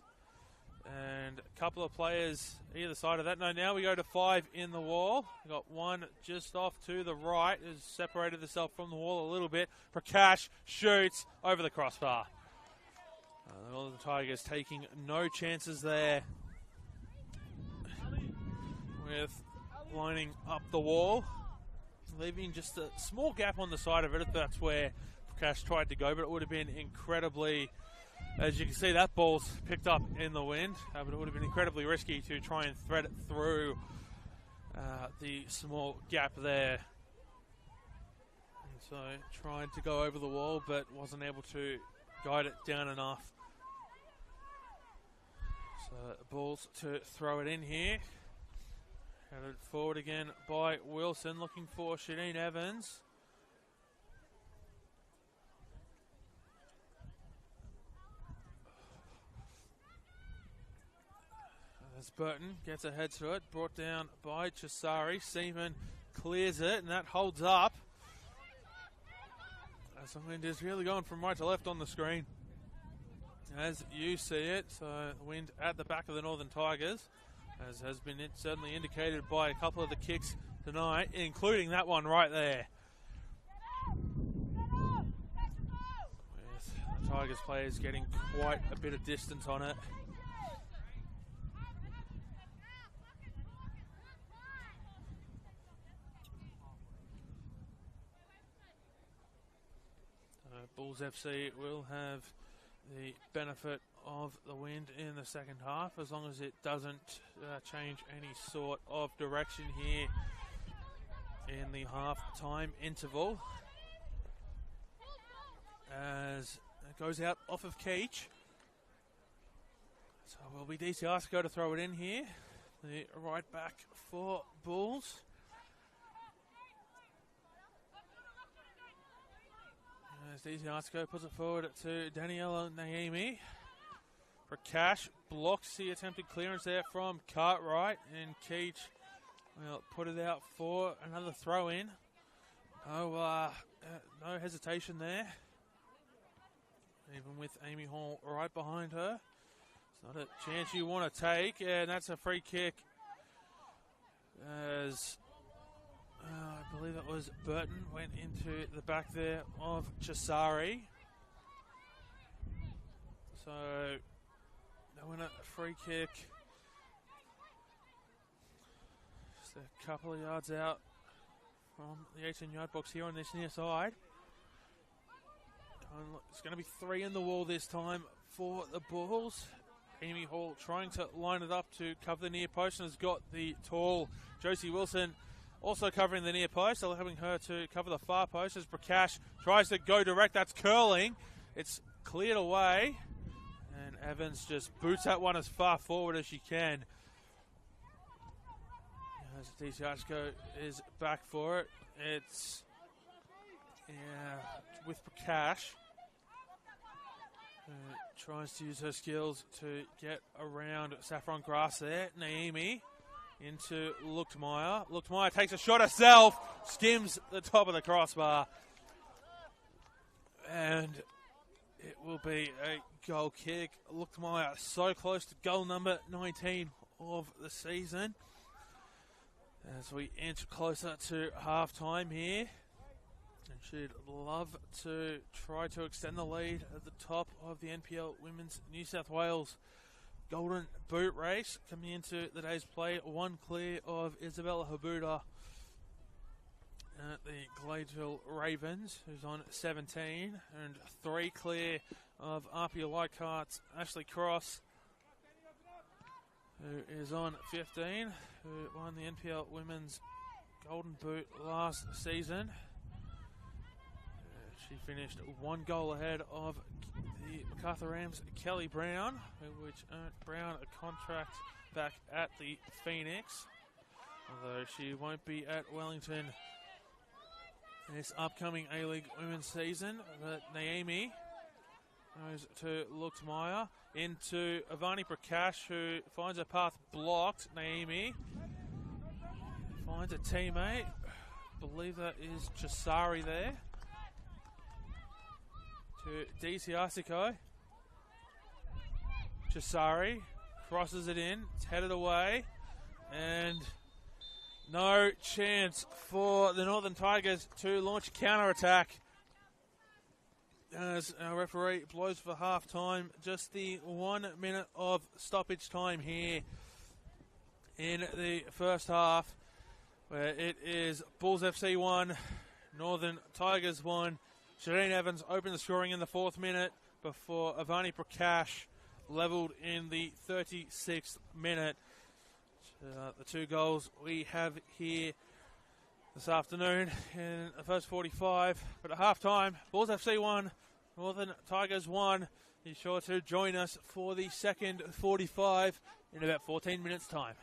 And a couple of players either side of that. No, now we go to 5 in the wall. We've got 1 just off to the right, who's separated herself from the wall a little bit. Prakash shoots over the crossbar. All the Tigers taking no chances there with lining up the wall, leaving just a small gap on the side of it if that's where Prakash tried to go, but it would have been incredibly, as you can see, that ball's picked up in the wind, but it would have been incredibly risky to try and thread it through the small gap there. And so tried to go over the wall, but wasn't able to guide it down enough. So balls to throw it in here. Headed forward again by Wilson, looking for Shadeen Evans. As Burton gets ahead to it, brought down by Chisari. Seaman clears it, and that holds up. As the wind is really going from right to left on the screen, as you see it. So the wind at the back of the Northern Tigers, as has been certainly indicated by a couple of the kicks tonight, including that one right there. With the Tigers players getting quite a bit of distance on it. Bulls FC will have the benefit of the wind in the second half, as long as it doesn't change any sort of direction here in the half-time interval. As it goes out off of Keach. So it will be DCI to throw it in here. The right back for Bulls. As DCI puts it forward to Daniela Naimi. Prakash blocks the attempted clearance there from Cartwright, and Keach will put it out for another throw in. No hesitation there. Even with Amy Hall right behind her. It's not a chance you want to take, and that's a free kick. As I believe it was Burton went into the back there of Chisari. So they win a free kick. Just a couple of yards out from the 18-yard box here on this near side. It's going to be 3 in the wall this time for the Bulls. Amy Hall trying to line it up to cover the near post, and has got the tall Josie Wilson also covering the near post, allowing her to cover the far post as Prakash tries to go direct. That's curling. It's cleared away. And Evans just boots that one as far forward as she can. As DiCiasco is back for it. It's with Prakash. Tries to use her skills to get around saffron grass there. Naimi into Luchtmeyer. Luchtmeyer takes a shot herself, skims the top of the crossbar. And it will be a goal kick. Luchtmeyer so close to goal number 19 of the season. As we inch closer to half-time here. And she'd love to try to extend the lead at the top of the NPL Women's New South Wales Golden Boot race. Coming into the day's play, 1 clear of Isabella Habuda at the Gladesville Ravens, who's on 17, and 3 clear of Arpia Leichhardt's Ashley Cross, who is on 15, who won the NPL Women's Golden Boot last season. She finished 1 goal ahead of the MacArthur Rams' Kelly Brown, which earned Brown a contract back at the Phoenix, although she won't be at Wellington this upcoming A-League Women's season. But Naomi goes to Luchtmeyer, into Avani Prakash, who finds her path blocked. Naomi finds a teammate. I believe that is Chisari there. to DC Isiko. Chisari crosses it in. It's headed away. And no chance for the Northern Tigers to launch a counter-attack. As our referee blows for half-time, just the 1 minute of stoppage time here in the first half, where it is Bulls FC 1, Northern Tigers 1. Shireen Evans opened the scoring in the 4th minute before Avani Prakash levelled in the 36th minute. The 2 goals we have here this afternoon in the first 45. But at half-time, Bulls FC 1, Northern Tigers 1. Be sure to join us for the second 45 in about 14 minutes' time.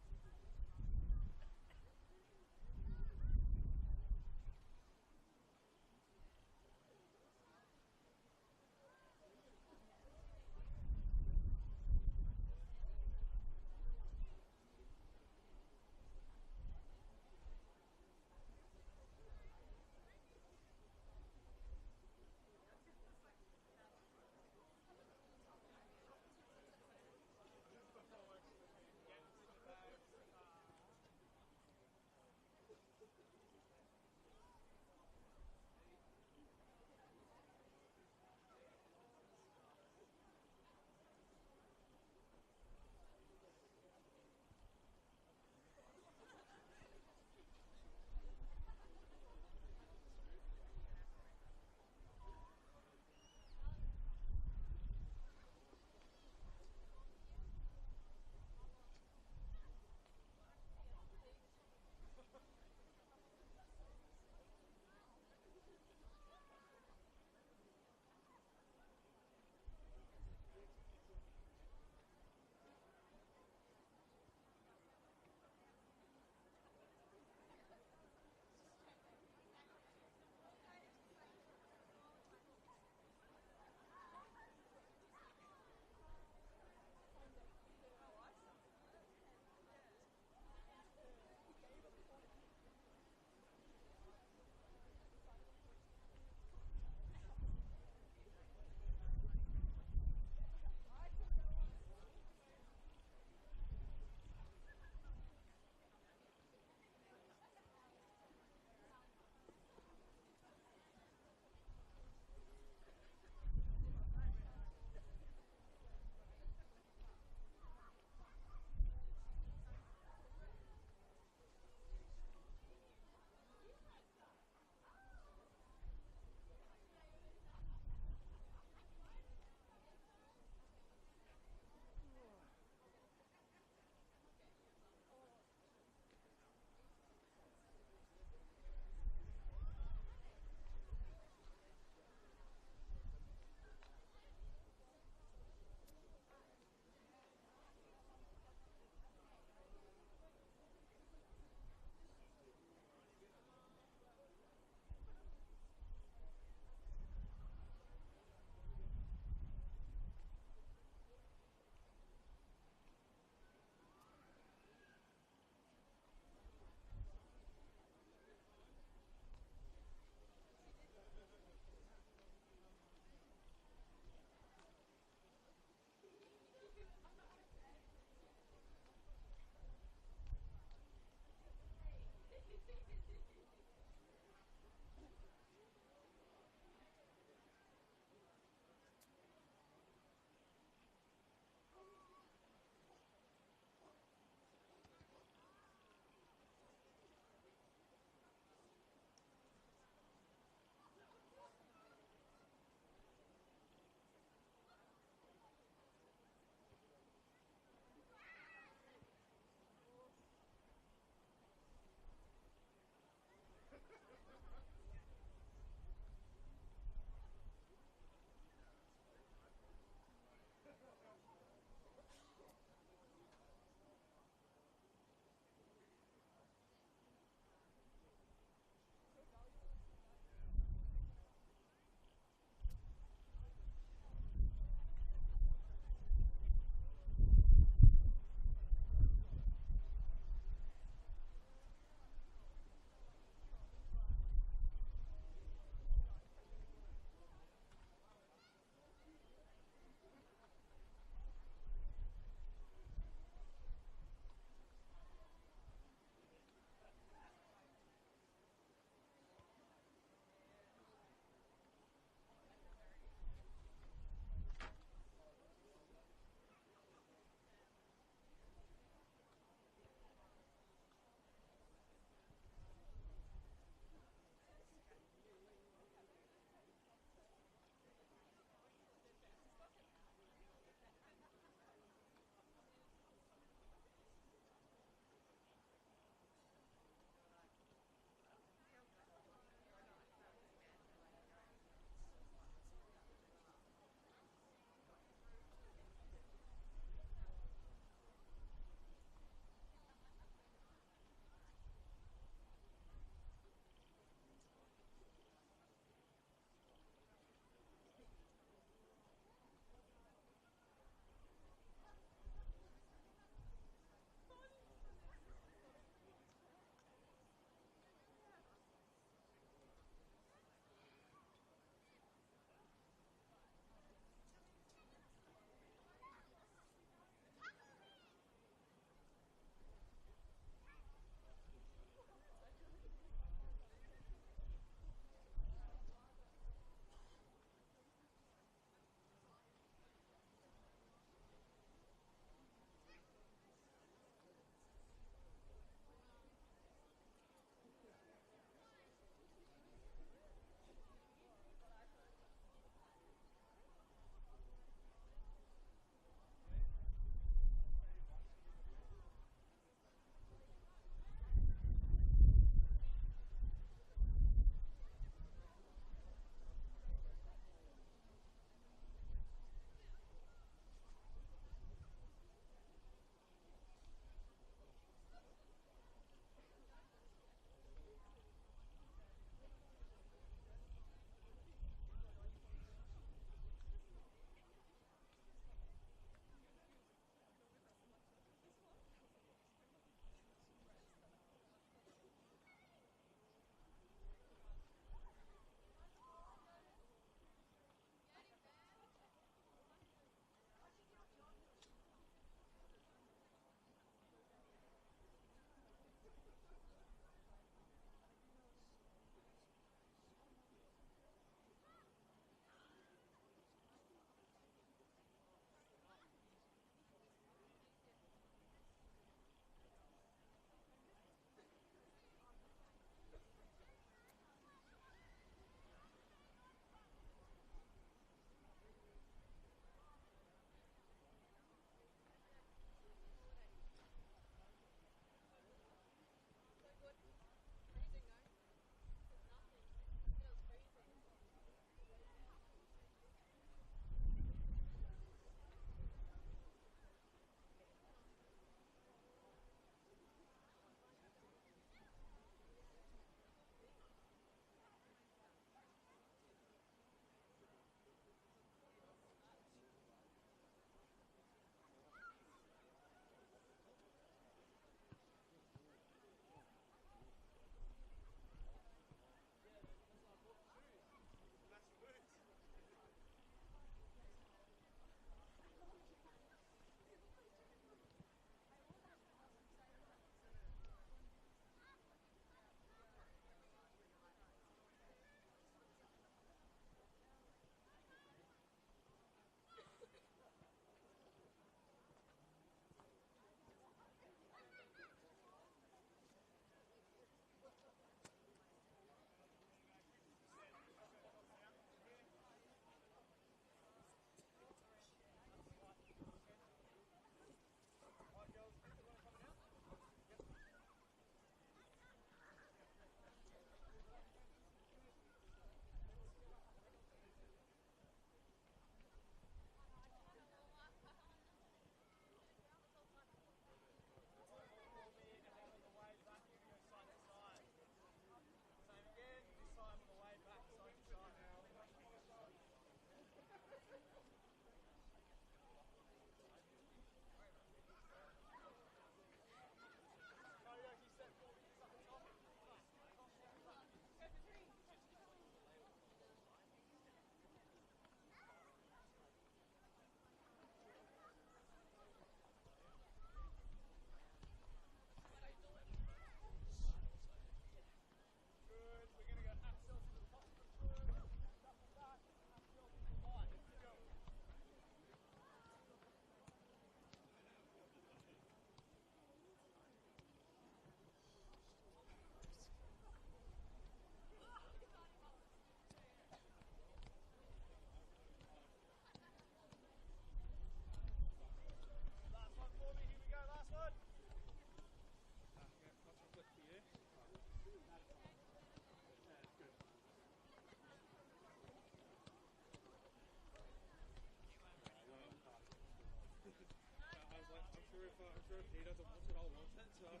sure if he doesn't want it, I'll want it. So. I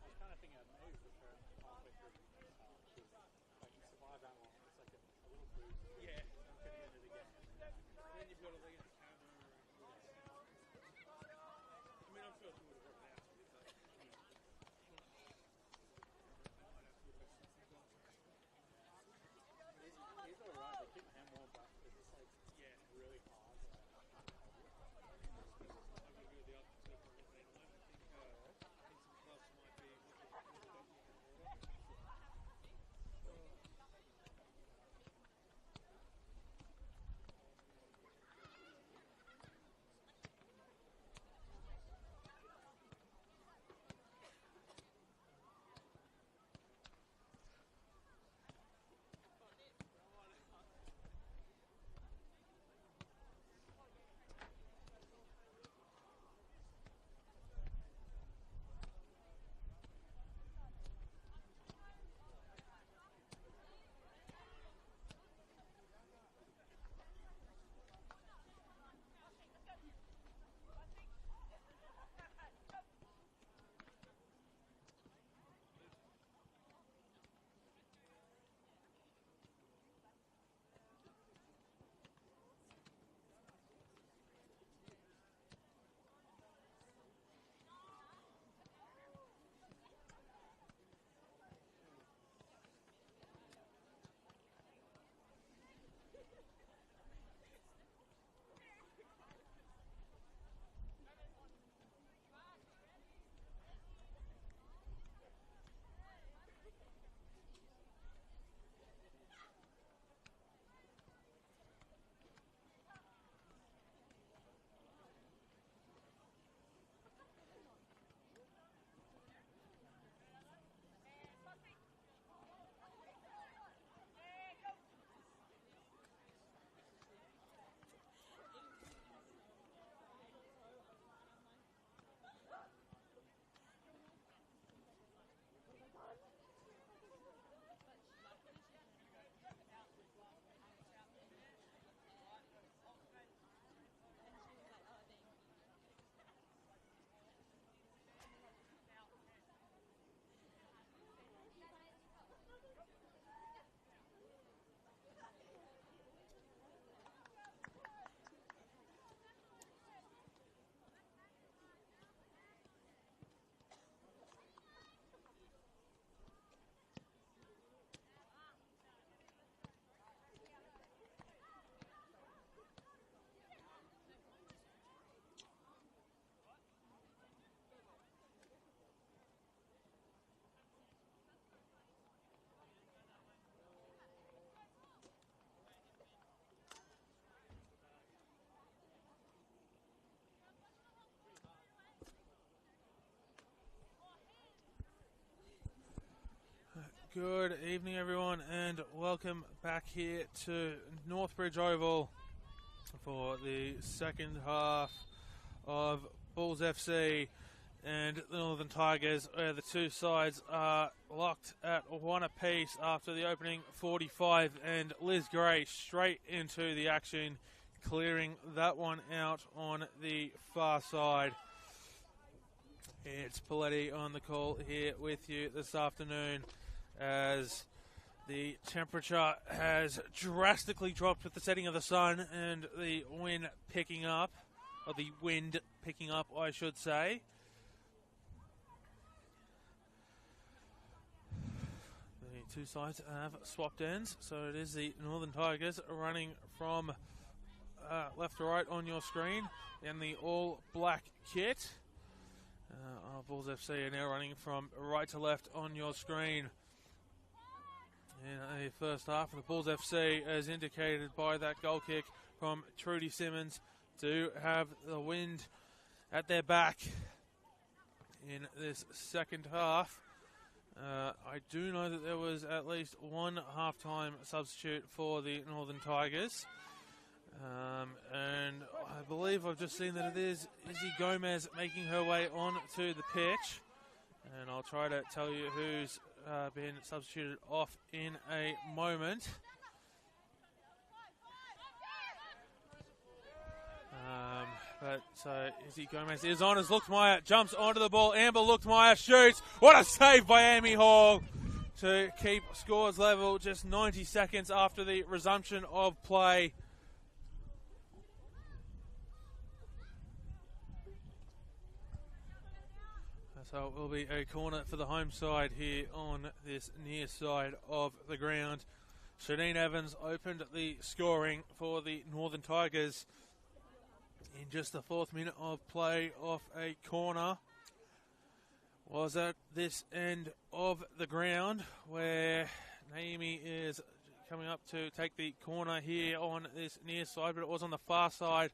was kind of thinking maybe prefer halfway through like you survive that long, it's like a little boost Yeah. to the end of the game. Then you've got to look at the camera. I mean, I'm sure he would have worked out. He's alright, they keep him warm, but it's just like really hard. Good evening, everyone, and welcome back here to Northbridge Oval for the second half of Bulls FC and the Northern Tigers, where the two sides are locked at one apiece after the opening 45, and Liz Gray straight into the action, clearing that one out on the far side. It's Paletti on the call here with you this afternoon, as the temperature has drastically dropped with the setting of the sun and the wind picking up, I should say. The two sides have swapped ends, so it is the Northern Tigers running from left to right on your screen in the all-black kit. Our Bulls FC are now running from right to left on your screen. In the first half, the Bulls FC, as indicated by that goal kick from Trudy Simmons, do have the wind at their back in this second half. I do know that there was at least one half-time substitute for the Northern Tigers. And I believe I've just seen that it is Izzy Gomez making her way on to the pitch. And I'll try to tell you who's been substituted off in a moment. So Izzy Gomez is on as Luchtmeyer jumps onto the ball. Amber Luchtmeyer shoots. What a save by Amy Hall to keep scores level just 90 seconds after the resumption of play. So it will be a corner for the home side here on this near side of the ground. Shadeen Evans opened the scoring for the Northern Tigers in just the 4th minute of play off a corner. Was at this end of the ground where Naomi is coming up to take the corner here on this near side, but it was on the far side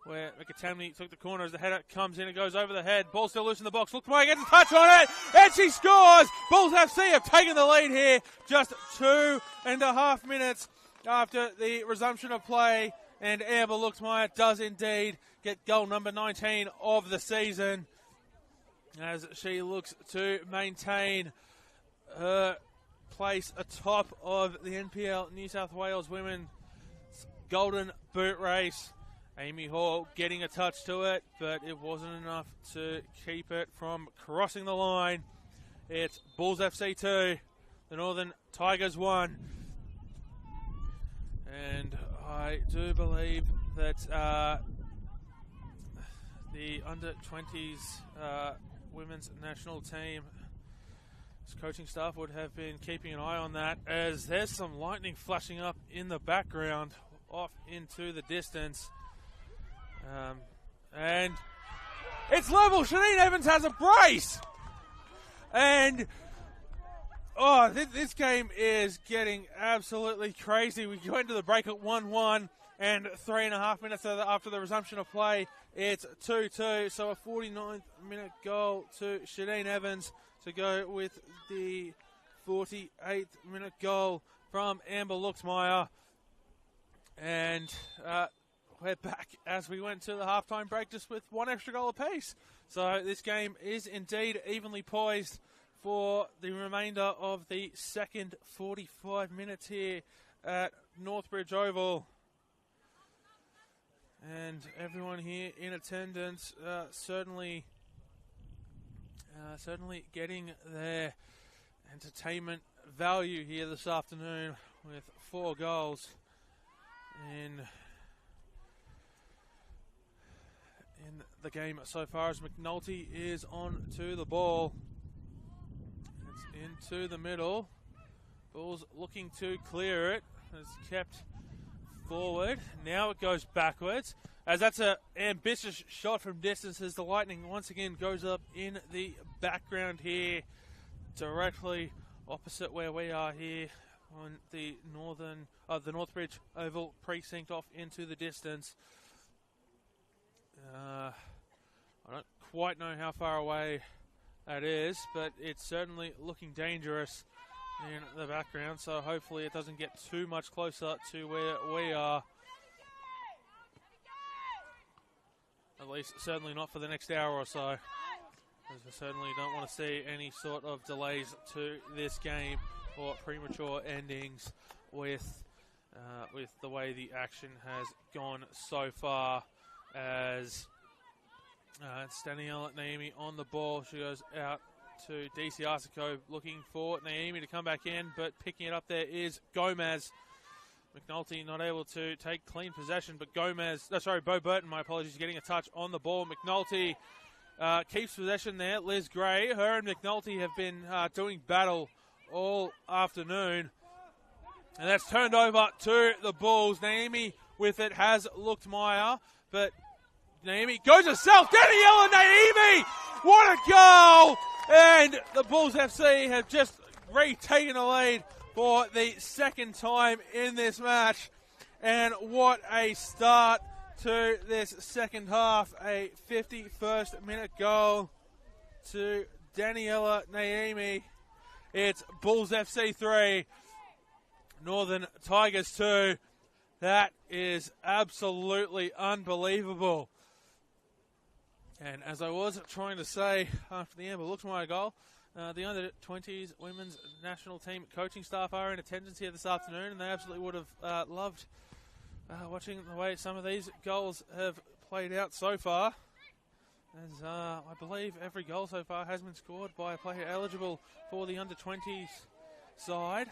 where McAtamney took the corner as the header comes in. It goes over the head. Ball still loose in the box. Luchtmeyer gets a touch on it, and she scores! Bulls FC have taken the lead here just 2.5 minutes after the resumption of play, and Amber Luchtmeyer does indeed get goal number 19 of the season as she looks to maintain her place atop of the NPL New South Wales Women's Golden Boot Race. Amy Hall getting a touch to it, but it wasn't enough to keep it from crossing the line. It's Bulls FC 2, the Northern Tigers 1. And I do believe that the under-20s women's national team coaching staff would have been keeping an eye on that, as there's some lightning flashing up in the background off into the distance. And it's level. Shadeen Evans has a brace. And this game is getting absolutely crazy. We go into the break at 1-1, and 3.5 minutes after the resumption of play, it's 2-2. So a 49th minute goal to Shadeen Evans to go with the 48th minute goal from Amber Luchtmeyer. And we're back as we went to the halftime break just with one extra goal apiece. So this game is indeed evenly poised for the remainder of the second 45 minutes here at Northbridge Oval. And everyone here in attendance certainly getting their entertainment value here this afternoon with 4 goals in the game so far, as McNulty is on to the ball. It's into the middle. Ball's looking to clear it. It's kept forward. Now it goes backwards, as that's an ambitious shot from distance, as the Lightning once again goes up in the background here, directly opposite where we are here on the Northbridge Oval precinct, off into the distance. I don't quite know how far away that is, but it's certainly looking dangerous in the background, so hopefully it doesn't get too much closer to where we are. At least certainly not for the next hour or so, because we certainly don't want to see any sort of delays to this game or premature endings with the way the action has gone so far. As it's Danielle Naomi on the ball. She goes out to DC Arsico, looking for Naomi to come back in, but picking it up there is Gomez. McNulty not able to take clean possession, but Bo Burton, my apologies, getting a touch on the ball. McNulty keeps possession there. Liz Gray, her and McNulty have been doing battle all afternoon. And that's turned over to the Bulls. Naomi with it has Luchtmeyer, but Naomi goes herself. Daniela Naomi! What a goal! And the Bulls FC have just retaken the lead for the second time in this match. And what a start to this second half. A 51st minute goal to Daniela Naomi. It's Bulls FC 3, Northern Tigers 2. That is absolutely unbelievable. And as I was trying to say after the Amber Luchtmeyer goal, the under-20s women's national team coaching staff are in attendance here this afternoon, and they absolutely would have loved watching the way some of these goals have played out so far. as I believe every goal so far has been scored by a player eligible for the under-20s side.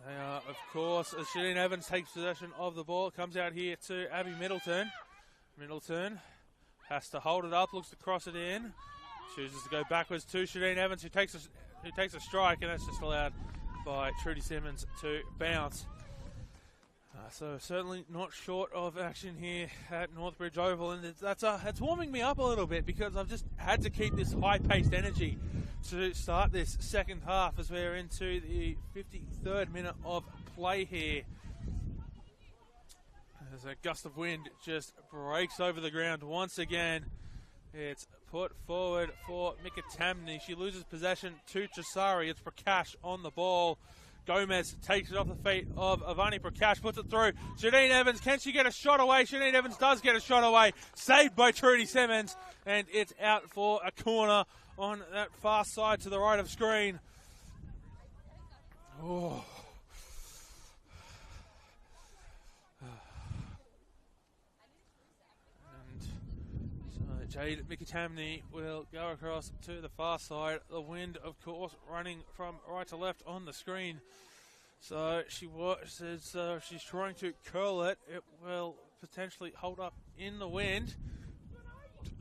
They are, of course, as Shadeen Evans takes possession of the ball, it comes out here to Abby Middleton. Middleton has to hold it up, looks to cross it in, chooses to go backwards to Shadeen Evans, who takes a strike, and that's just allowed by Trudy Simmons to bounce. So certainly not short of action here at Northbridge Oval, and it's warming me up a little bit because I've just had to keep this high-paced energy to start this second half as we're into the 53rd minute of play here. As a gust of wind just breaks over the ground once again. It's put forward for Mikatamni. She loses possession to Chisari. It's Prakash on the ball. Gomez takes it off the feet of Avani Prakash, puts it through. Shadeen Evans, can she get a shot away? Shadeen Evans does get a shot away. Saved by Trudy Simmons, and it's out for a corner on that far side to the right of screen. Oh. Jade Mikatamni will go across to the far side. The wind, of course, running from right to left on the screen. So she's trying to curl it. It will potentially hold up in the wind.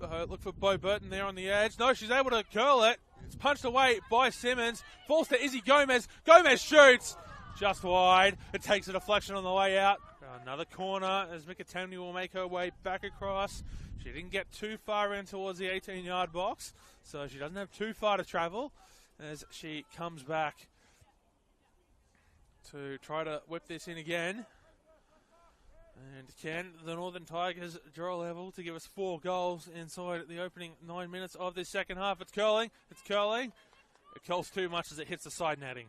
Look for Bo Burton there on the edge. No, she's able to curl it. It's punched away by Simmons. Falls to Izzy Gomez. Gomez shoots. Just wide. It takes a deflection on the way out. Another corner as Mikatamni will make her way back across. She didn't get too far in towards the 18-yard box, so she doesn't have too far to travel as she comes back to try to whip this in again. And can the Northern Tigers draw level to give us 4 goals inside the opening 9 minutes of this second half? It's curling. It's curling. It curls too much as it hits the side netting.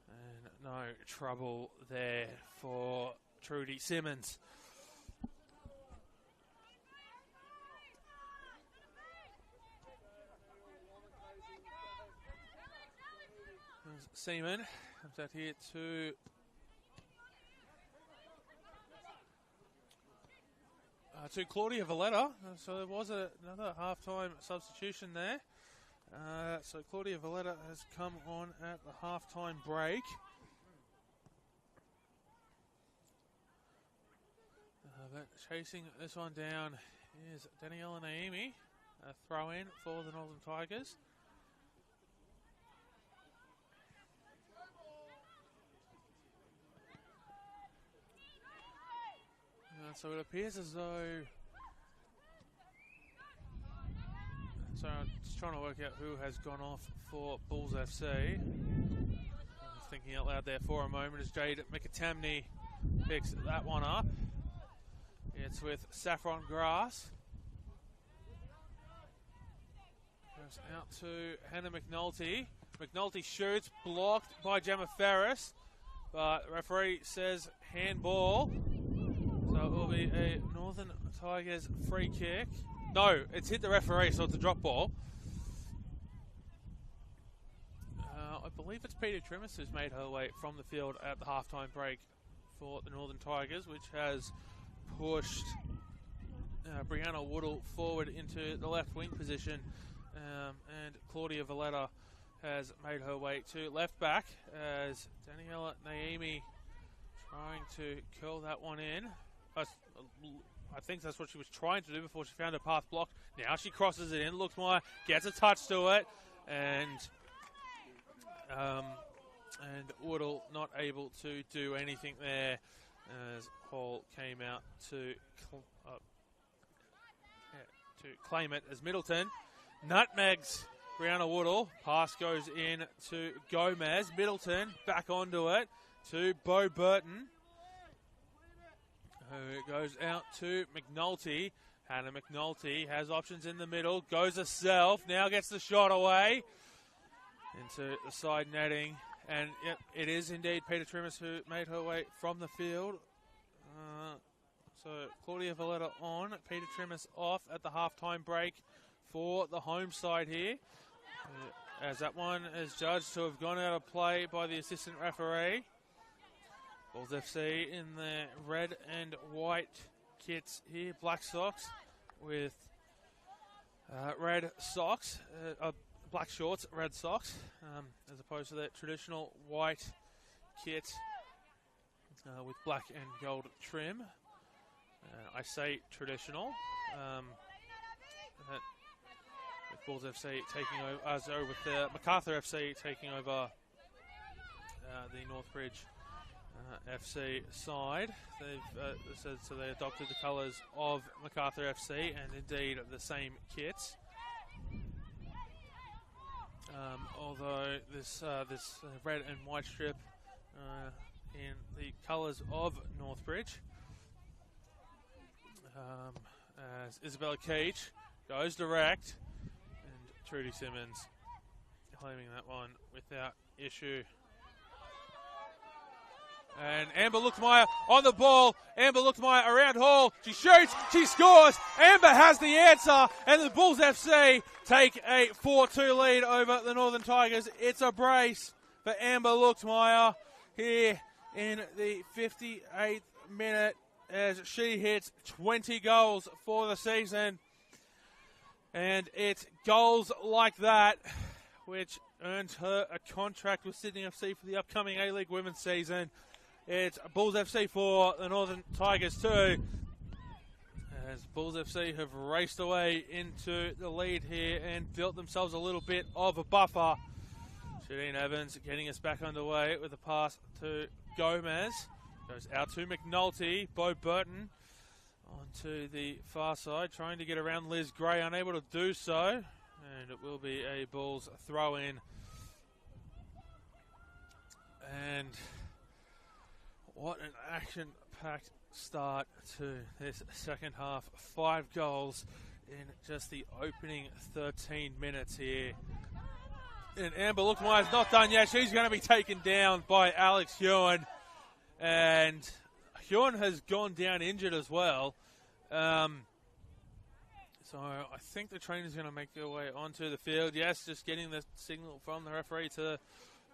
And no trouble there for Trudy Simmons. Seaman comes out here to Claudia Valletta. So there was another half-time substitution there. So Claudia Valletta has come on at the half-time break. But chasing this one down is Daniela Naimi. A throw-in for the Northern Tigers. So it appears as though... So I'm just trying to work out who has gone off for Bulls FC. I'm just thinking out loud there for a moment as Jade Mikatamni picks that one up. It's with Saffron Grass. Goes out to Hannah McNulty. McNulty shoots, blocked by Gemma Ferris. But the referee says handball. So it will be a Northern Tigers free kick. No, it's hit the referee, so it's a drop ball. I believe it's Peter Trimmis who's made her way from the field at the halftime break for the Northern Tigers, which has pushed Brianna Woodall forward into the left wing position, and Claudia Valletta has made her way to left back as Daniela Naimi trying to curl that one in. I think that's what she was trying to do before she found her path blocked. Now she crosses it in, looks more, gets a touch to it, and Woodall not able to do anything there as Hall came out to claim it as Middleton nutmegs Brianna Woodall. Pass goes in to Gomez. Middleton back onto it to Bo Burton, who goes out to McNulty. Hannah McNulty has options in the middle, goes herself, now gets the shot away into the side netting. And yep, it is indeed Peter Trimmis who made her way from the field. So Claudia Valletta on, Peter Trimmis off at the halftime break for the home side here. As that one is judged to have gone out of play by the assistant referee. Bulls FC in their red and white kits here, black socks. with red socks, black shorts, red socks, as opposed to the traditional white kit with black and gold trim. I say traditional. With Bulls FC taking over, with MacArthur FC taking over the Northbridge FC side. So they adopted the colours of MacArthur FC and indeed the same kits. Although this red and white strip in the colours of Northbridge, as Isabella Keach goes direct, and Trudy Simmons claiming that one without issue. And Amber Luckmeyer on the ball. Amber Luckmeyer around Hall. She shoots. She scores. Amber has the answer. And the Bulls FC take a 4-2 lead over the Northern Tigers. It's a brace for Amber Luckmeyer here in the 58th minute as she hits 20 goals for the season. And it's goals like that which earns her a contract with Sydney FC for the upcoming A-League Women's season. It's Bulls FC 4, the Northern Tigers 2. As Bulls FC have raced away into the lead here and built themselves a little bit of a buffer. Shadeen Evans getting us back underway with a pass to Gomez. Goes out to McNulty. Bo Burton onto the far side, trying to get around Liz Gray, unable to do so. And it will be a Bulls throw-in. And what an action-packed start to this second half. 5 goals in just the opening 13 minutes here. And Amber Luckmeyer's not done yet. She's going to be taken down by Alex Hewen. And Hewen has gone down injured as well. So I think the trainer's going to make their way onto the field. Yes, just getting the signal from the referee to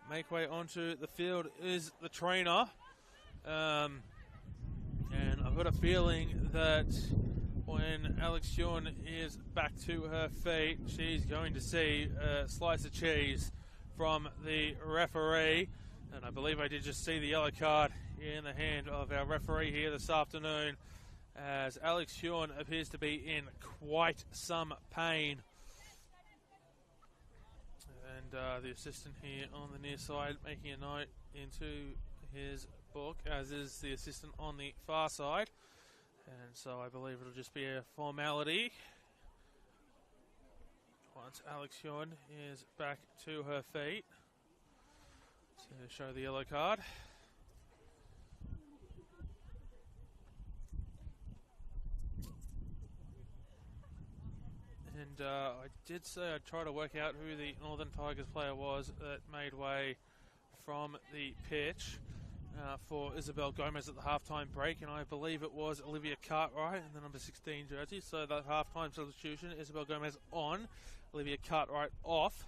make way onto the field is the trainer. And I've got a feeling that when Alex Hewen is back to her feet, she's going to see a slice of cheese from the referee. And I believe I did just see the yellow card in the hand of our referee here this afternoon, as Alex Hewen appears to be in quite some pain. And the assistant here on the near side making a note into his book, as is the assistant on the far side. And so I believe it'll just be a formality once Alex Hewen is back to her feet to show the yellow card. And I did say I'd try to work out who the Northern Tigers player was that made way from the pitch for Isabel Gomez at the halftime break, and I believe it was Olivia Cartwright in the number 16 jersey. So that halftime substitution, Isabel Gomez on, Olivia Cartwright off.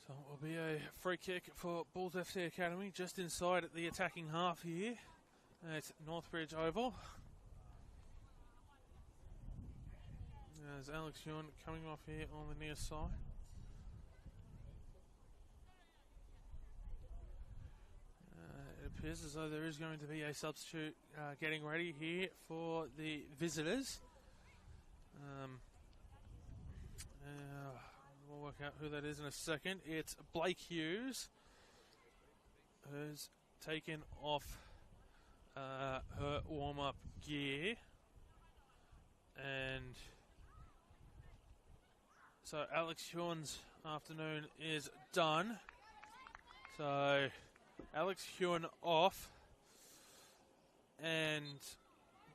So it will be a free kick for Bulls FC Academy just inside the attacking half here. It's Northbridge Oval. There's Alex Hewen coming off here on the near side. It appears as though there is going to be a substitute getting ready here for the visitors. We'll work out who that is in a second. It's Blake Hughes, who's taken off her warm-up gear, and so Alex Hewen's afternoon is done. So Alex Hewen off and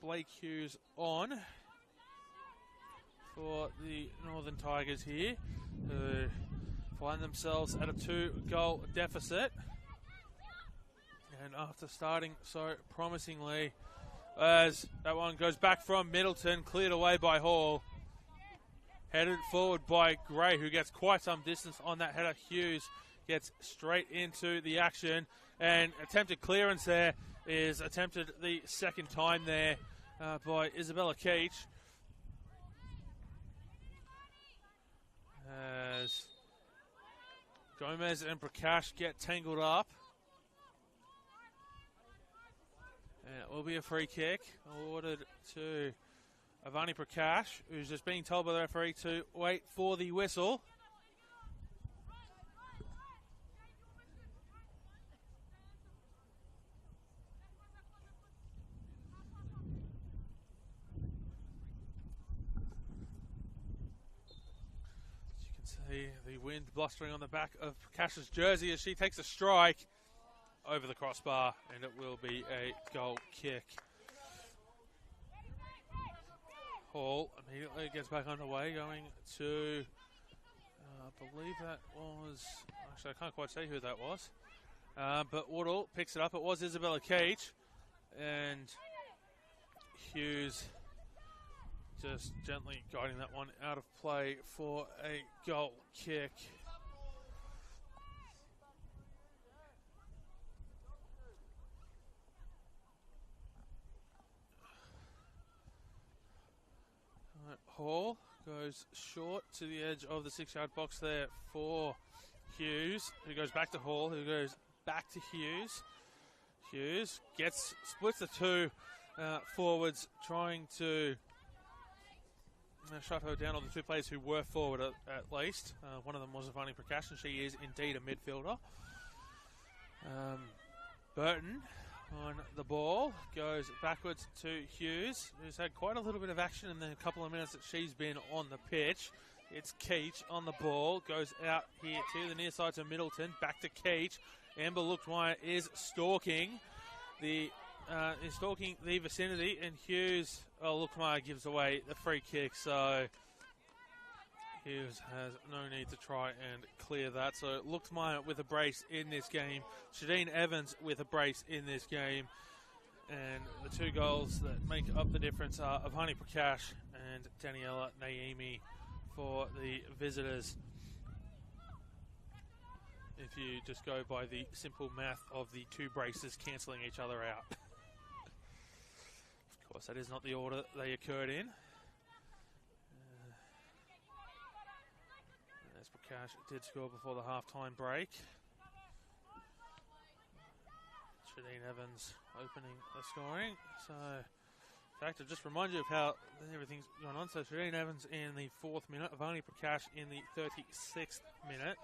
Blake Hughes on for the Northern Tigers here, who find themselves at a 2-goal deficit. And after starting so promisingly, as that one goes back from Middleton, cleared away by Hall. Headed forward by Gray, who gets quite some distance on that header. Hughes gets straight into the action, and attempted clearance there is attempted the second time there by Isabella Keach. As Gomez and Prakash get tangled up. And it will be a free kick awarded to Avani Prakash, who's just being told by the referee to wait for the whistle. As you can see, the wind blustering on the back of Prakash's jersey as she takes a strike over the crossbar, and it will be a goal kick. Hall immediately gets back underway, going to, I believe that was, actually I can't quite say who that was, but Woodall picks it up. It was Isabella Keach, and Hughes just gently guiding that one out of play for a goal kick. Hall goes short to the edge of the 6-yard box there for Hughes, who goes back to Hall, who goes back to Hughes. Hughes splits the two forwards, trying to shut her down, on the two players who were forward at least. One of them was Avani Prakash, and she is indeed a midfielder. Burton on the ball, goes backwards to Hughes, who's had quite a little bit of action in the couple of minutes that she's been on the pitch. It's Keach on the ball, goes out here to the near side to Middleton, back to Keach. Amber Luchtmeyer is stalking the vicinity, and Luchtmeyer gives away the free kick, so Hughes has no need to try and clear that. So Luchtmeyer with a brace in this game. Shadeen Evans with a brace in this game. And the two goals that make up the difference are Avani Prakash and Daniela Naimi for the visitors. If you just go by the simple math of the two braces cancelling each other out. Of course, that is not the order that they occurred in. Prakash did score before the half-time break. Shadeen Evans opening the scoring. So, in fact, I'll just remind you of how everything's going on. So, Shadeen Evans in the 4th minute, Avani Prakash in the 36th minute.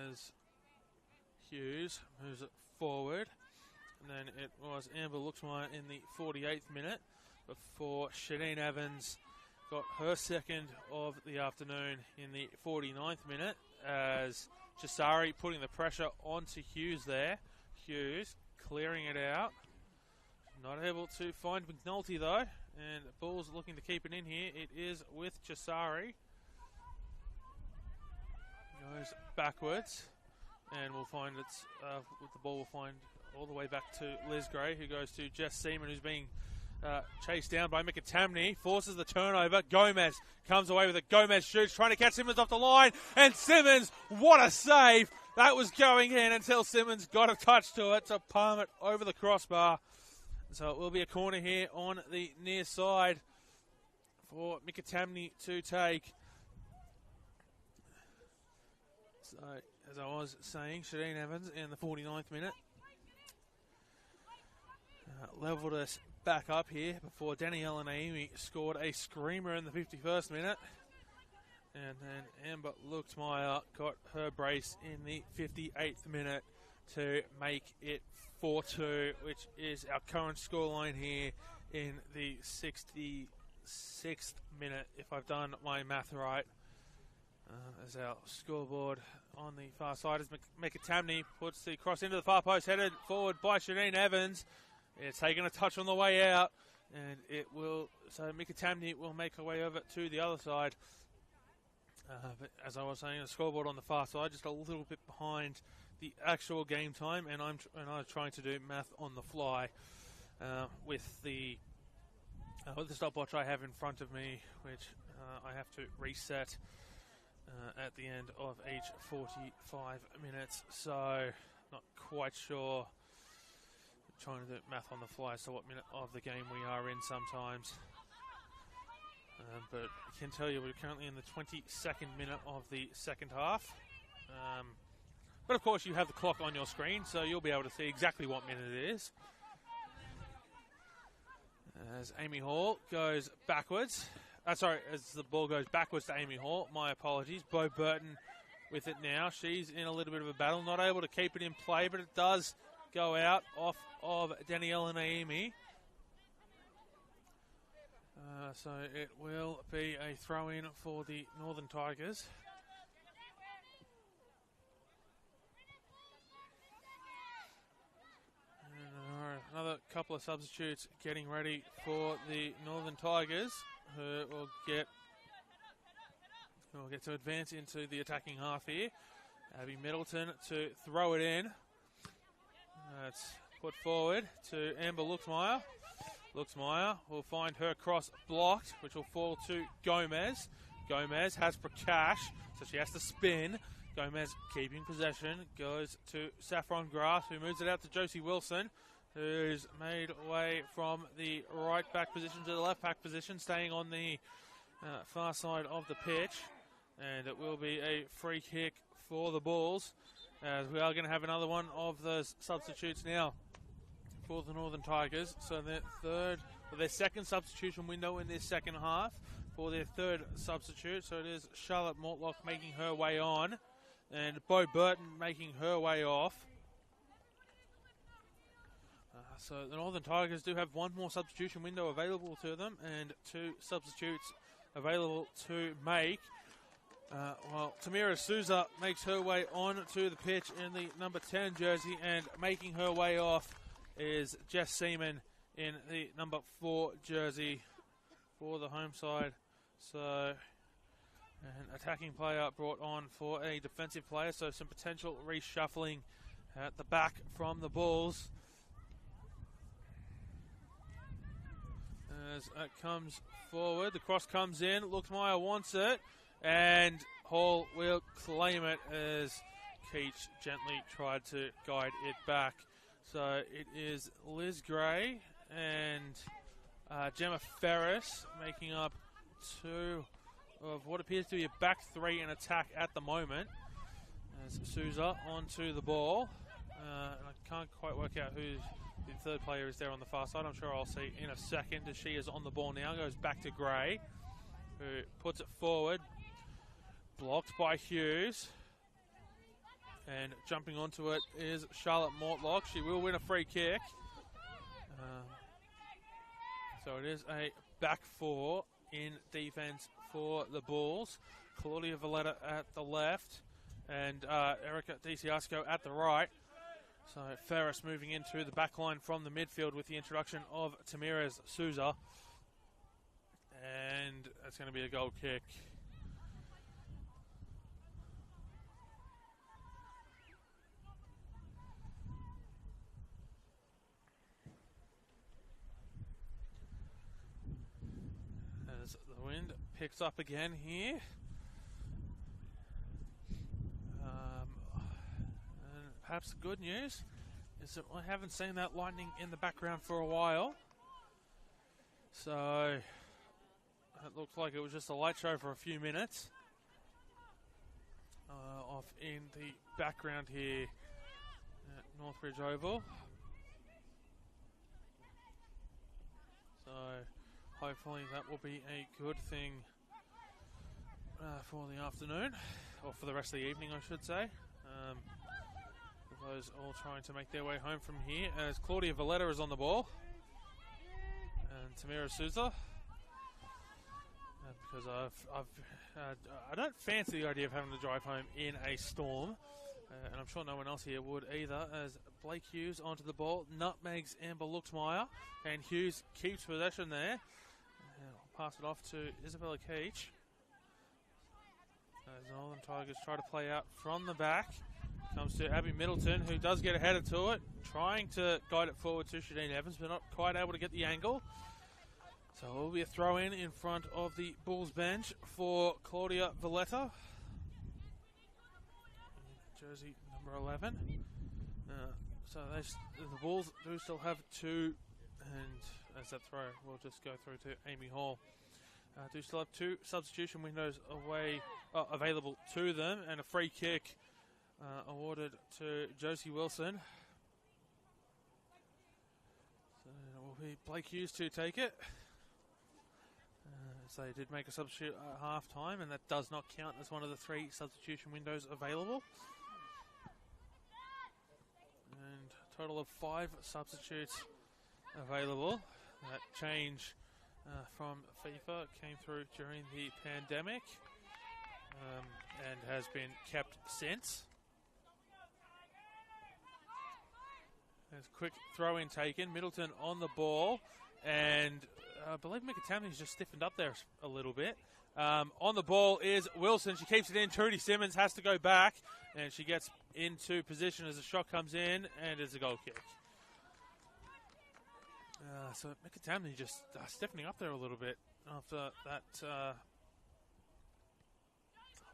As Hughes moves it forward. And then it was Amber Luchtmeyer in the 48th minute before Shadeen Evans got her second of the afternoon in the 49th minute, as Chisari putting the pressure onto Hughes there. Hughes clearing it out. Not able to find McNulty though, and Bulls looking to keep it in here. It is with Chisari. Goes backwards, and we'll find it's with the ball. We'll find all the way back to Liz Gray, who goes to Jess Seaman, who's being chased down by Mikatamni, forces the turnover. Gomez comes away with it. Gomez shoots, trying to catch Simmons off the line, and Simmons, what a save! That was going in until Simmons got a touch to it to palm it over the crossbar. So it will be a corner here on the near side for Mikatamni to take. So, as I was saying, Shadeen Evans in the 49th minute levelled us back up here before Daniela Naimi scored a screamer in the 51st minute. And then Amber Luchtmeyer got her brace in the 58th minute to make it 4-2, which is our current scoreline here in the 66th minute, if I've done my math right. As our scoreboard on the far side, as Mikatamni puts the cross into the far post, headed forward by Shadeen Evans. It's taken a touch on the way out, and it will, so Mikatamni will make her way over to the other side. But as I was saying, the scoreboard on the far side, just a little bit behind the actual game time, and I'm trying to do math on the fly with the With the stopwatch I have in front of me, which I have to reset at the end of each 45 minutes, so not quite sure. I'm trying to do math on the fly, so what minute of the game we are in sometimes. But I can tell you we're currently in the 22nd minute of the second half. But of course you have the clock on your screen, so you'll be able to see exactly what minute it is. As Amy Hall goes backwards. As the ball goes backwards to Amy Hall. My apologies. Bo Burton with it now. She's in a little bit of a battle. Not able to keep it in play, but it does go out off of Danielle and Amy. So it will be a throw-in for the Northern Tigers. And another couple of substitutes getting ready for the Northern Tigers, who will get to advance into the attacking half here. Abby Middleton to throw it in. That's put forward to Amber Luxmeyer. Luxmeyer will find her cross blocked, which will fall to Gomez. Gomez has Prakash, so she has to spin. Gomez keeping possession, goes to Saffron Grass, who moves it out to Josie Wilson, who's made way from the right back position to the left back position, staying on the far side of the pitch. And it will be a free kick for the Bulls, as we are going to have another one of those substitutes now for the Northern Tigers. So their second substitution window in this second half for their third substitute. So it is Charlotte Mortlock making her way on, and Bo Burton making her way off. So the Northern Tigers do have one more substitution window available to them, and two substitutes available to make. Well, Tamira Souza makes her way on to the pitch in the number 10 jersey, and making her way off is Jess Seaman in the number 4 jersey for the home side. So an attacking player brought on for a defensive player, so some potential reshuffling at the back from the Bulls. As it comes forward, the cross comes in, Luxmeyer wants it, and Hall will claim it as Keach gently tried to guide it back. So it is Liz Gray and Gemma Ferris making up two of what appears to be a back three in attack at the moment. As Souza onto the ball. And I can't quite work out who the third player is there on the far side. I'm sure I'll see in a second, as she is on the ball now. Goes back to Gray, who puts it forward. Blocked by Hughes. And jumping onto it is Charlotte Mortlock. She will win a free kick. So it is a back four in defense for the Bulls. Claudia Valletta at the left and Erica DiCiasco at the right. So Ferris moving into the back line from the midfield with the introduction of Tamira Souza. And that's going to be a goal kick. As the wind picks up again here. And perhaps the good news is that I haven't seen that lightning in the background for a while. So it looks like it was just a light show for a few minutes. Off in the background here at Northbridge Oval. So hopefully that will be a good thing for the afternoon, or for the rest of the evening I should say. Those all trying to make their way home from here, as Claudia Valletta is on the ball. And Tamira Souza. Because I don't fancy the idea of having to drive home in a storm. And I'm sure no one else here would either, as Blake Hughes onto the ball, nutmegs Amber Luxmeyer, and Hughes keeps possession there. And I'll pass it off to Isabella Keach. As Northern Tigers try to play out from the back. Comes to Abby Middleton, who does get ahead to it, trying to guide it forward to Shadeen Evans, but not quite able to get the angle. So it will be a throw-in in front of the Bulls bench for Claudia Valletta. Jersey number 11. So the Bulls do still have two, and as that throw, we'll just go through to Amy Hall. Do still have two substitution windows available to them, and a free kick awarded to Josie Wilson. So it will be Blake Hughes to take it. So they did make a substitute at half time, and that does not count as one of the three substitution windows available. And a total of 5 substitutes available. That change from FIFA came through during the pandemic and has been kept since. There's a quick throw-in taken. Middleton on the ball, and I believe Mickatowny's just stiffened up there a little bit. On the ball is Wilson. She keeps it in. Trudy Simmons has to go back, and she gets into position as the shot comes in, and it's a goal kick. So Mickatowny just stiffening up there a little bit after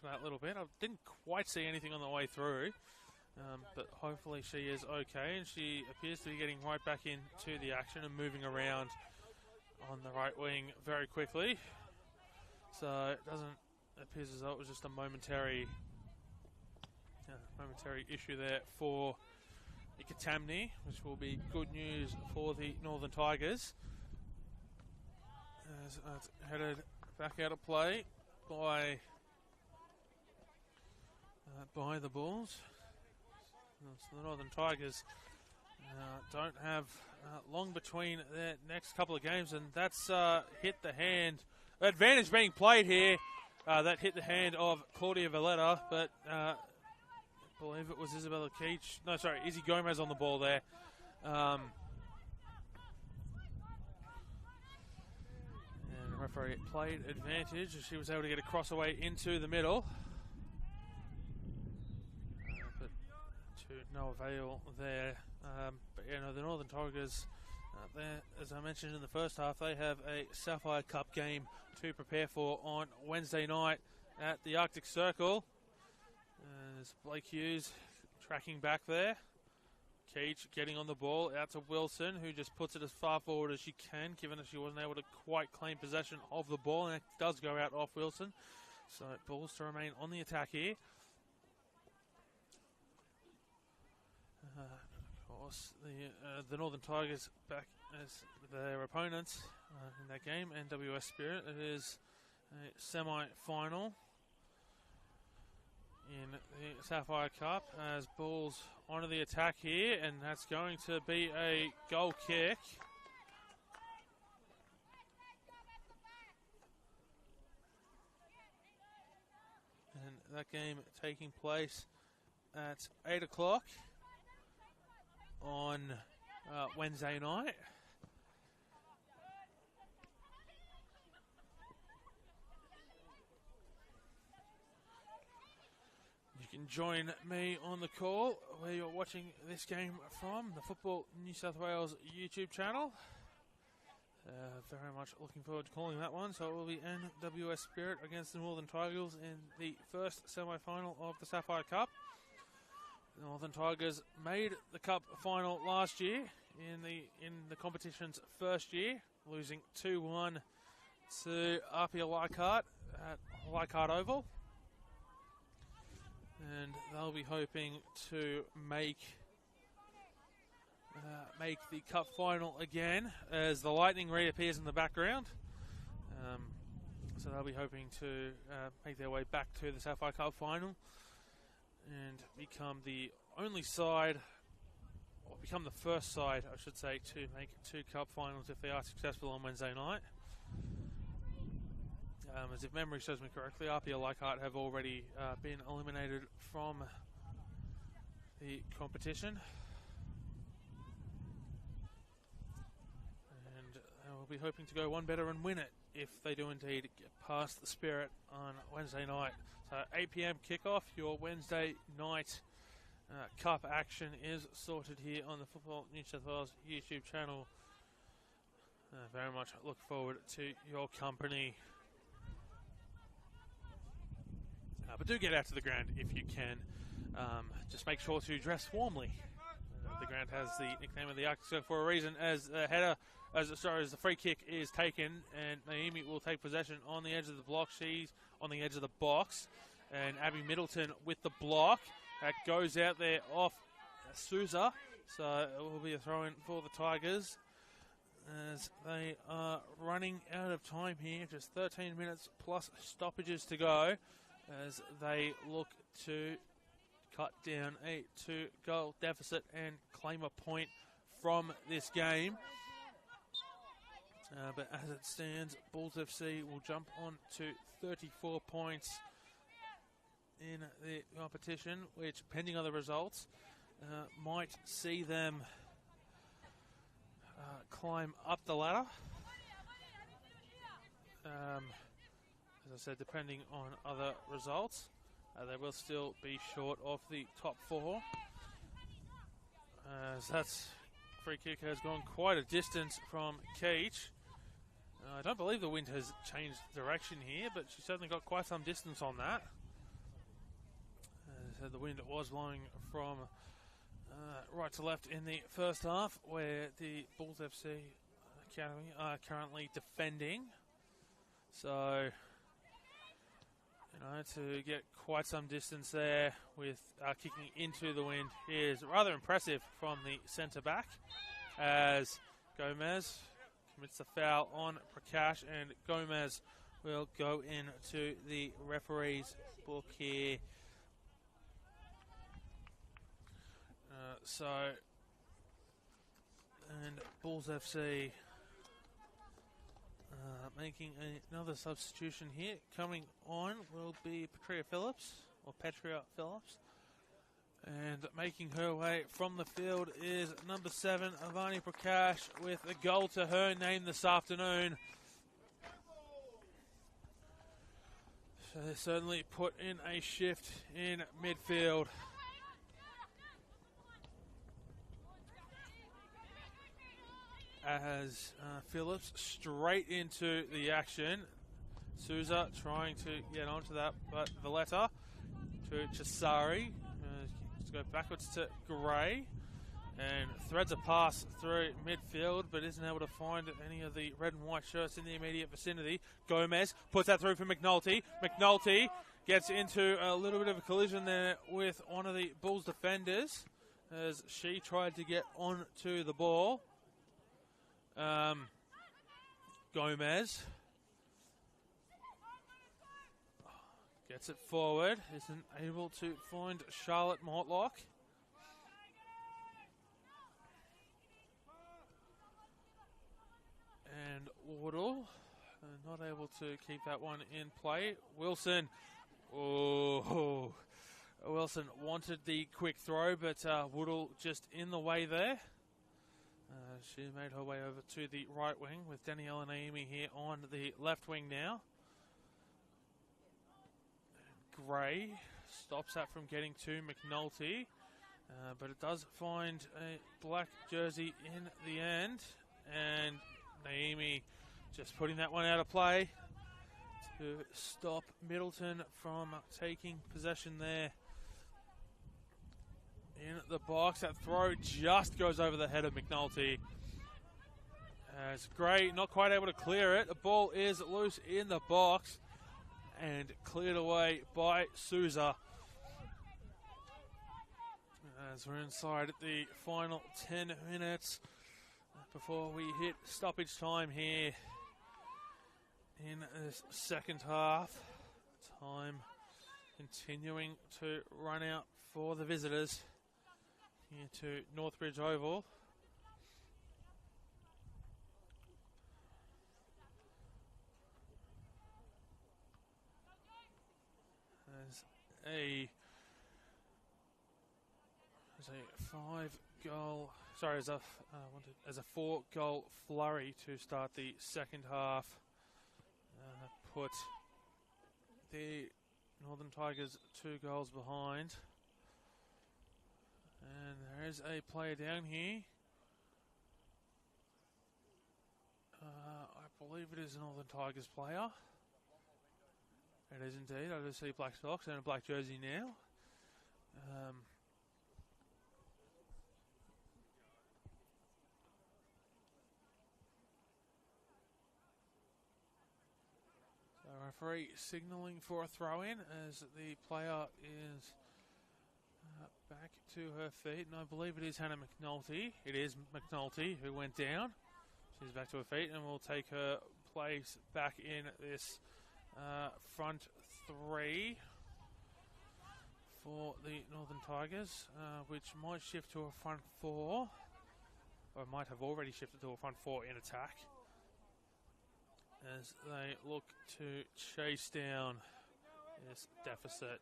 that little bit. I didn't quite see anything on the way through, but hopefully she is okay, and she appears to be getting right back into the action and moving around on the right wing very quickly. So it doesn't appear as though it was just a momentary issue there for Ikatamni, which will be good news for the Northern Tigers. As it's headed back out of play by the Bulls. So the Northern Tigers don't have long between their next couple of games, and that's hit the hand. Advantage being played here. That hit the hand of Claudia Valletta, but I believe it was Isabella Keach. No, sorry, Izzy Gomez on the ball there. And the referee played advantage as she was able to get a cross away into the middle. But to no avail there. But the Northern Tigers, as I mentioned in the first half, they have a Sapphire Cup game to prepare for on Wednesday night at the Arctic Circle. There's Blake Hughes tracking back there. Keach getting on the ball out to Wilson, who just puts it as far forward as she can, given that she wasn't able to quite claim possession of the ball, and it does go out off Wilson. So Bulls to remain on the attack here. Of course, the Northern Tigers back as their opponents in that game, NWS Spirit. It is a semi-final in the Sapphire Cup as Bulls onto the attack here, and that's going to be a goal kick. And that game taking place at 8 o'clock on Wednesday night. You can join me on the call where you're watching this game from, the Football New South Wales YouTube channel. Very much looking forward to calling that one. So it will be NWS Spirit against the Northern Tigers in the first semi-final of the Sapphire Cup. The Northern Tigers made the Cup final last year in the competition's first year, losing 2-1 to Apia Leichhardt at Leichhardt Oval. And they'll be hoping to make the Cup final again as the Lightning reappears in the background. So they'll be hoping to make their way back to the Sapphire Cup final and become the only side, or become the first side, I should say, to make 2 Cup finals if they are successful on Wednesday night. As if memory serves me correctly, Apia Leichhardt have already been eliminated from the competition. And we'll be hoping to go one better and win it if they do indeed get past the Spirit on Wednesday night. So 8 p.m. kickoff, your Wednesday night Cup action is sorted here on the Football New South Wales YouTube channel. Very much look forward to your company. But do get out to the ground if you can. Just make sure to dress warmly. The ground has the nickname of the Arctic for a reason, as the free kick is taken, and Naomi will take possession on the edge of the block. She's on the edge of the box, and Abby Middleton with the block. That goes out there off Souza, so it will be a throw-in for the Tigers, as they are running out of time here. Just 13 minutes plus stoppages to go, as they look to cut down a 2-goal deficit and claim a point from this game. But as it stands, Bulls FC will jump on to 34 points in the competition, which, depending on the results, might see them climb up the ladder. As I said, depending on other results, they will still be short of the top 4. As that's free kick has gone quite a distance from Keach. I don't believe the wind has changed direction here, but she certainly got quite some distance on that. So the wind was blowing from right to left in the first half, where the Bulls FC Academy are currently defending. So, to get quite some distance there with kicking into the wind is rather impressive from the centre back, as Gomez commits the foul on Prakash, and Gomez will go into the referee's book here. And Bulls FC making another substitution here. Coming on will be Petria Phillips. And making her way from the field is number 7, Avani Prakash, with a goal to her name this afternoon. So they certainly put in a shift in midfield. As Phillips straight into the action. Souza trying to get onto that, but Valletta to Chisari. Let's go backwards to Gray, and threads a pass through midfield, but isn't able to find any of the red and white shirts in the immediate vicinity. Gomez puts that through for McNulty. McNulty gets into a little bit of a collision there with one of the Bulls defenders, as she tried to get onto the ball. Gomez gets it forward, isn't able to find Charlotte Mortlock. And Wardle, not able to keep that one in play. Wilson, Wilson wanted the quick throw, but Woodall just in the way there. She made her way over to the right wing with Daniela Naimi here on the left wing now. Gray stops that from getting to McNulty, but it does find a black jersey in the end, and Naimi just putting that one out of play to stop Middleton from taking possession there in the box. That throw just goes over the head of McNulty. As Gray not quite able to clear it. The ball is loose in the box and cleared away by Souza. As we're inside the final 10 minutes before we hit stoppage time here in this second half. Time continuing to run out for the visitors here to Northbridge Oval. As a 4-goal flurry to start the second half, put the Northern Tigers 2 goals behind. And there is a player down here. I believe it is a Northern Tigers player. It is indeed. I just see black socks and a black jersey now. So referee signalling for a throw-in as the player is back to her feet. And I believe it is Hannah McNulty. It is McNulty who went down. She's back to her feet and will take her place back in this front three for the Northern Tigers, which might shift to a front four, or might have already shifted to a front four in attack, as they look to chase down this deficit.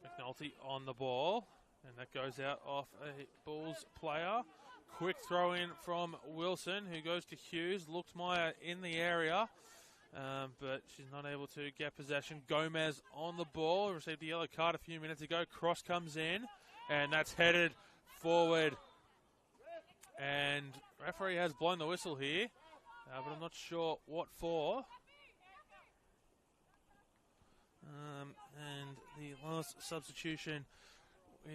McNulty on the ball, and that goes out off a Bulls player. Quick throw in from Wilson, who goes to Hughes. Luchtmeyer in the area, but she's not able to get possession. Gomez on the ball, received a yellow card a few minutes ago. Cross comes in, and that's headed forward. And referee has blown the whistle here, but I'm not sure what for. And the last substitution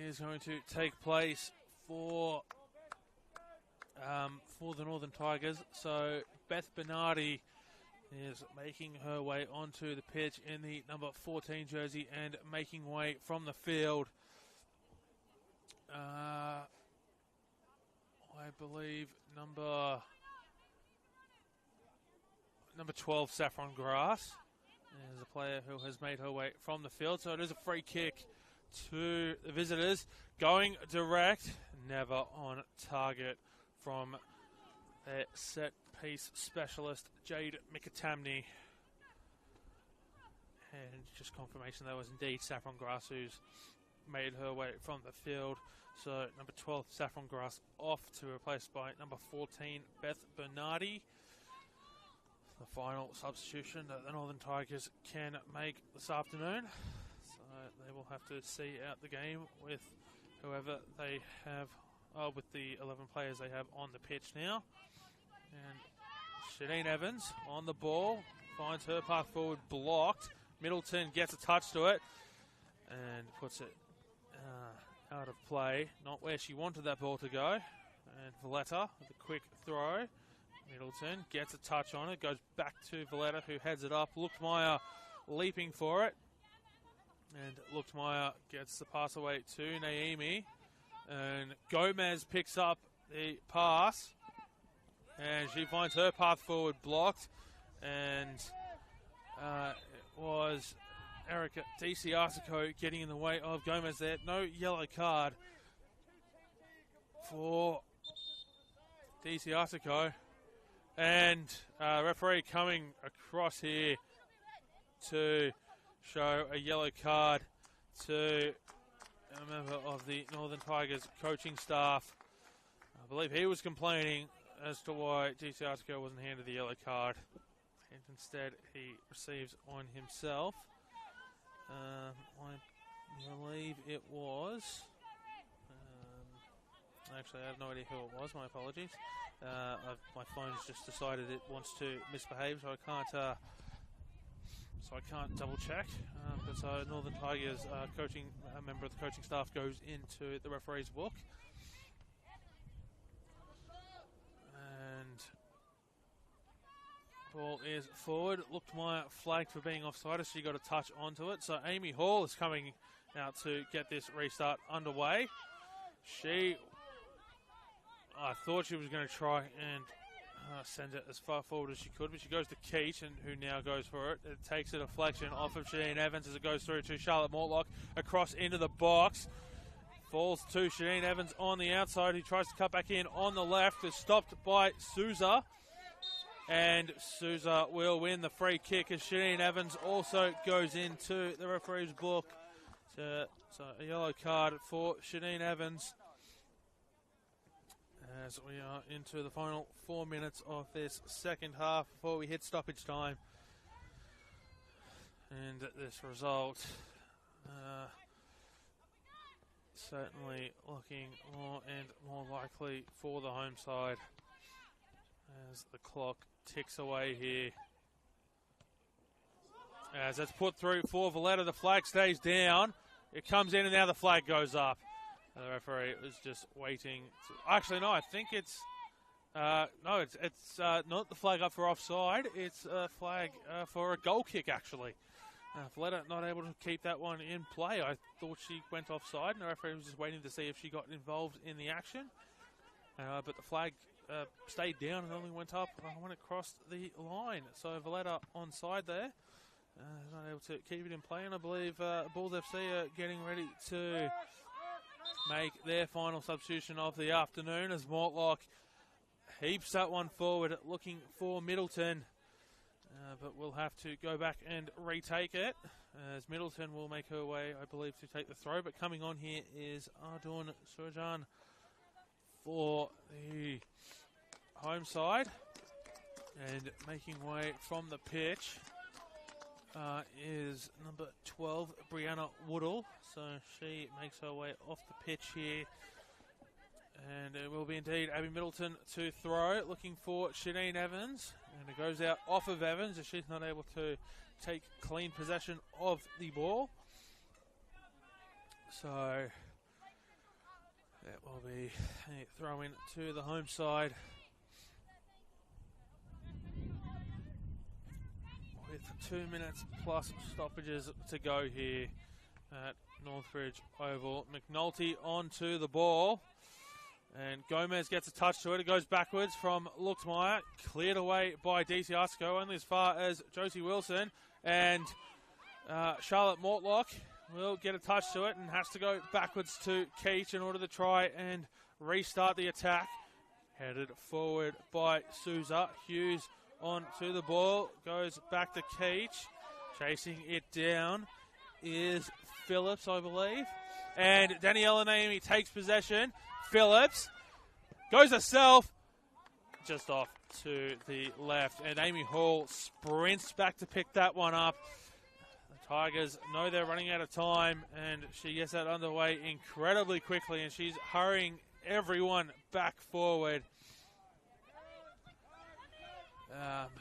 is going to take place for the Northern Tigers. So Beth Bernardi is making her way onto the pitch in the number 14 jersey and making way from the field. I believe number 12, Saffron Grass, is a player who has made her way from the field. So it is a free kick to the visitors, going direct, never on target from their set piece specialist, Jade Mikatamni. And just confirmation that was indeed Saffron Grass who's made her way from the field. So number 12, Saffron Grass, off to replaced by number 14, Beth Bernardi. The final substitution that the Northern Tigers can make this afternoon. So they will have to see out the game with whoever they have, with the 11 players they have on the pitch now. And Shadeen Evans on the ball, finds her path forward blocked. Middleton gets a touch to it and puts it out of play. Not where she wanted that ball to go. And Valletta with a quick throw. Middleton gets a touch on it, goes back to Valletta, who heads it up. Luchtmeyer leaping for it. And Luchtmeyer gets the pass away to Naomi. And Gomez picks up the pass. And she finds her path forward blocked. And it was Erica DiCiartico getting in the way of Gomez there. No yellow card for DiCiartico. And referee coming across here to show a yellow card to a member of the Northern Tigers coaching staff. I believe he was complaining as to why DiCiartico wasn't handed the yellow card, and instead he receives on himself. I believe it was. Actually, I have no idea who it was. My apologies. My phone's just decided it wants to misbehave, so I can't double check. But so Northern Tigers coaching, a member of the coaching staff goes into the referee's book. And ball is forward. Luchtmeyer flagged for being offside as she got a touch onto it. So Amy Hall is coming out to get this restart underway. I thought she was going to try and send it as far forward as she could, but she goes to Keach, and who now goes for it. It takes a deflection off of Shadeen Evans as it goes through to Charlotte Mortlock, across into the box. Falls to Shadeen Evans on the outside, who tries to cut back in on the left. Is stopped by Souza, and Souza will win the free kick as Shadeen Evans also goes into the referee's book. So a yellow card for Shadeen Evans, as we are into the final 4 minutes of this second half before we hit stoppage time. And this result certainly looking more and more likely for the home side, as the clock ticks away here. As it's put through for Valletta, the flag stays down. It comes in and now the flag goes up. The referee was just waiting. Actually, no, I think it's... no, it's not the flag up for offside. It's a flag for a goal kick, actually. Valletta not able to keep that one in play. I thought she went offside, and the referee was just waiting to see if she got involved in the action. But the flag stayed down and only went up when it crossed the line. So Valletta onside there. Not able to keep it in play, and I believe Bulls FC are getting ready to make their final substitution of the afternoon as Mortlock heaps that one forward, looking for Middleton. But we'll have to go back and retake it, as Middleton will make her way, I believe, to take the throw. But coming on here is Ardun Surjan for the home side, and making way from the pitch is number 12, Brianna Woodall. So she makes her way off the pitch here. And it will be indeed Abby Middleton to throw, looking for Shadeen Evans. And it goes out off of Evans as she's not able to take clean possession of the ball. So it will be a throw in to the home side. With 2 minutes plus stoppages to go here at Northbridge Oval. McNulty onto the ball. And Gomez gets a touch to it. It goes backwards from Luxmeyer. Cleared away by DC Arsico, only as far as Josie Wilson. And Charlotte Mortlock will get a touch to it and has to go backwards to Keach in order to try and restart the attack. Headed forward by Souza. Hughes onto the ball. Goes back to Keach. Chasing it down is Phillips, I believe. And Daniela Naomi takes possession. Phillips goes herself just off to the left, and Amy Hall sprints back to pick that one up. The Tigers know they're running out of time, and she gets that underway incredibly quickly, and she's hurrying everyone back forward.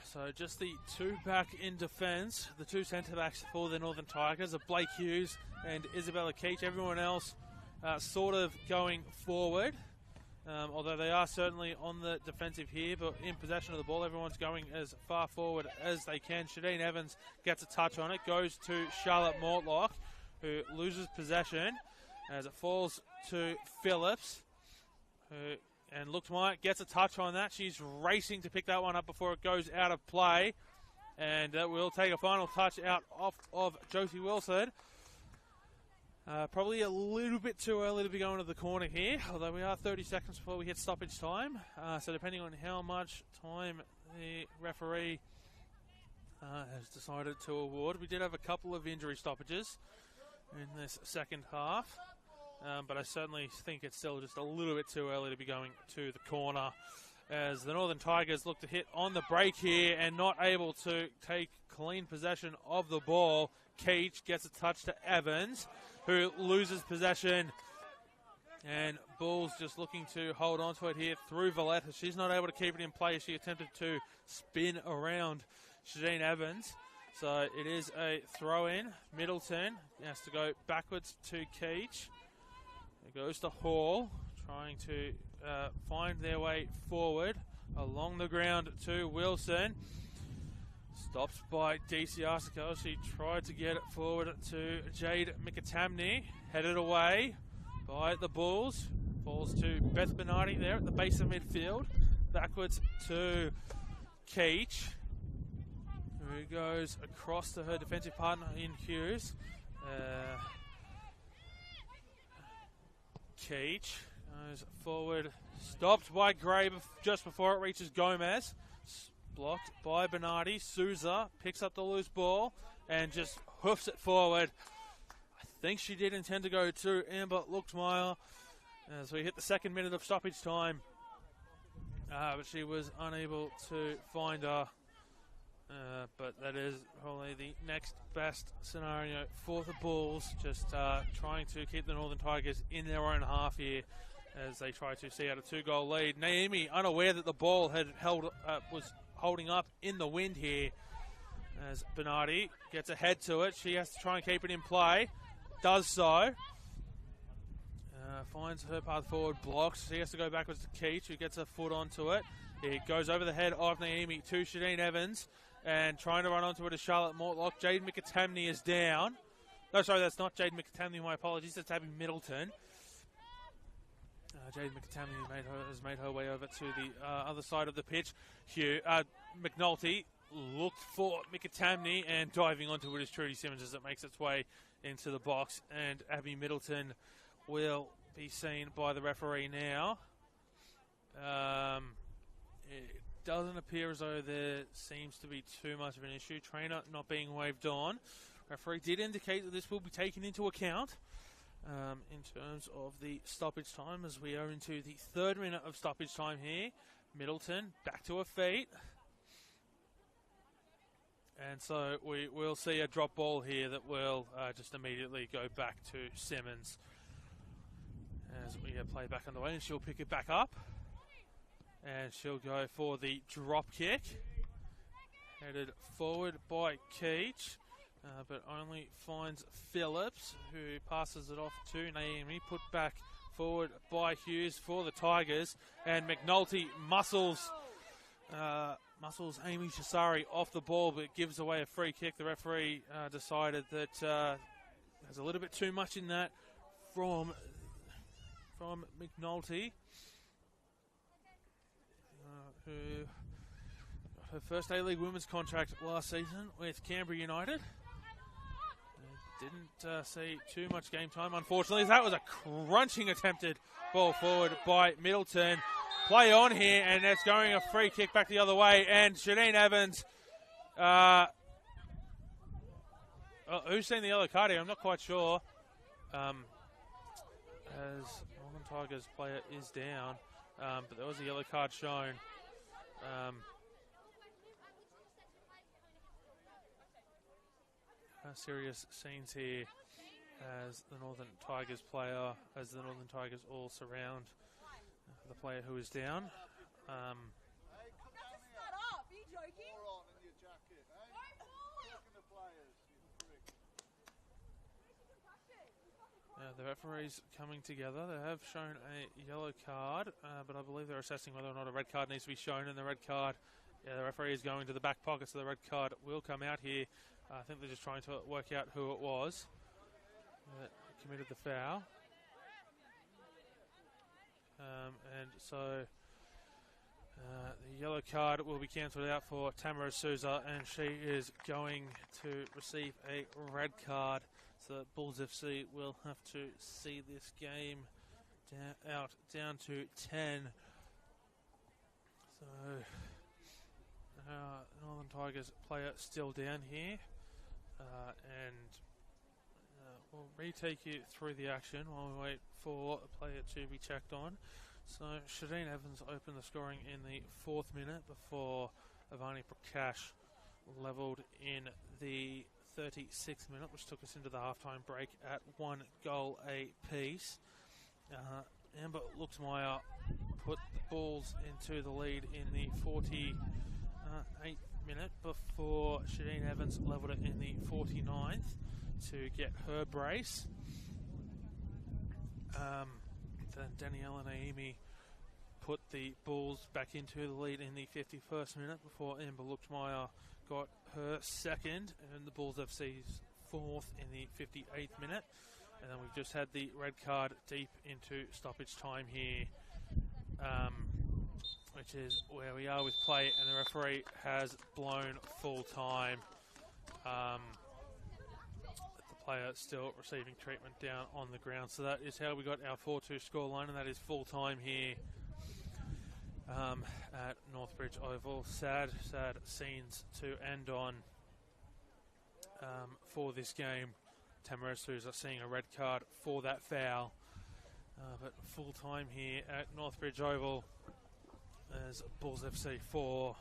So just the two back in defence, the two centre backs for the Northern Tigers are Blake Hughes and Isabella Keach. Everyone else sort of going forward, although they are certainly on the defensive here, but in possession of the ball, everyone's going as far forward as they can. Shadeen Evans gets a touch on it, goes to Charlotte Mortlock, who loses possession as it falls to Phillips, and Luxmeyer gets a touch on that. She's racing to pick that one up before it goes out of play, and we'll take a final touch out off of Josie Wilson. Probably a little bit too early to be going to the corner here, although we are 30 seconds before we hit stoppage time. So depending on how much time the referee has decided to award. We did have a couple of injury stoppages in this second half, but I certainly think it's still just a little bit too early to be going to the corner, as the Northern Tigers look to hit on the break here and not able to take clean possession of the ball. Keach gets a touch to Evans, who loses possession, and Bulls just looking to hold on to it here through Valletta. She's not able to keep it in play. She attempted to spin around Shadeen Evans. So it is a throw-in. Middleton has to go backwards to Keach. It goes to Hall, trying to find their way forward along the ground to Wilson. Stopped by DC Arsico. She tried to get it forward to Jade Mikatamni. Headed away by the Bulls. Falls to Beth Bernardi there at the base of midfield. Backwards to Keach, who goes across to her defensive partner in Hughes. Keach goes forward. Stopped by Gray just before it reaches Gomez. Blocked by Bernardi. Souza picks up the loose ball and just hoofs it forward. I think she did intend to go to Amber Luxmeyer as we hit the second minute of stoppage time. But she was unable to find her. But that is probably the next best scenario for the Bulls. Just trying to keep the Northern Tigers in their own half here as they try to see out a 2-goal lead. Naomi unaware that the ball was holding up in the wind here, as Bernardi gets ahead to it. She has to try and keep it in play. Does so. Finds her path forward, blocks. She has to go backwards to Keach, who gets her foot onto it. It goes over the head of Naomi to Shadeen Evans, and trying to run onto it is Charlotte Mortlock. Jade McAtamney is down. No, sorry, that's not Jade McAtamney, my apologies. That's Abby Middleton. Jade McAtamney has made her way over to the other side of the pitch. McNulty looked for McAtamney, and diving onto it is Trudy Simmons as it makes its way into the box. And Abby Middleton will be seen by the referee now. It doesn't appear as though there seems to be too much of an issue. Trainer not being waved on. Referee did indicate that this will be taken into account in terms of the stoppage time, as we are into the 3rd minute of stoppage time here. Middleton back to her feet. And so we will see a drop ball here that will just immediately go back to Simmons as we get play back underway, and she'll pick it back up. And she'll go for the drop kick. Headed forward by Keach, but only finds Phillips, who passes it off to Naomi. Put back forward by Hughes for the Tigers. And McNulty muscles Amy Chisari off the ball, but gives away a free kick. The referee decided that there's a little bit too much in that from McNulty, who got her first A-League women's contract last season with Canberra United. Didn't see too much game time, unfortunately. That was a crunching attempted ball forward by Middleton. Play on here, and it's going a free kick back the other way. And Shadeen Evans, who's seen the yellow card here? I'm not quite sure. As Northern Tigers player is down, but there was a yellow card shown. Serious scenes here as the Northern Tigers player, as the Northern Tigers all surround the player who is down. The referees coming together. They have shown a yellow card, but I believe they're assessing whether or not a red card needs to be shown. And the red card, the referee is going to the back pocket, so the red card will come out here. I think they're just trying to work out who it was that committed the foul. And so the yellow card will be cancelled out for Tamara Souza, and she is going to receive a red card. So Bulls FC will have to see this game down to 10. So Northern Tigers player still down here, and we'll retake you through the action while we wait for a player to be checked on. So Shadeen Evans opened the scoring in the 4th minute before Avani Prakash levelled in the 36th minute, which took us into the halftime break at 1 goal apiece. Amber Luxmeyer put the Bulls into the lead in the 48th minute before Shadeen Evans levelled it in the 49th to get her brace. Then Daniela Naimi put the Bulls back into the lead in the 51st minute before Amber Luxmeyer got her second, and the Bulls FC's 4th in the 58th minute. And then we've just had the red card deep into stoppage time here, which is where we are with play, and the referee has blown full time. The player still receiving treatment down on the ground. So that is how we got our 4-2 scoreline, and that is full time here at Northbridge Oval. Sad scenes to end on for this game. Tamara Souza seeing a red card for that foul. But full time here at Northbridge Oval as Bulls FC 4,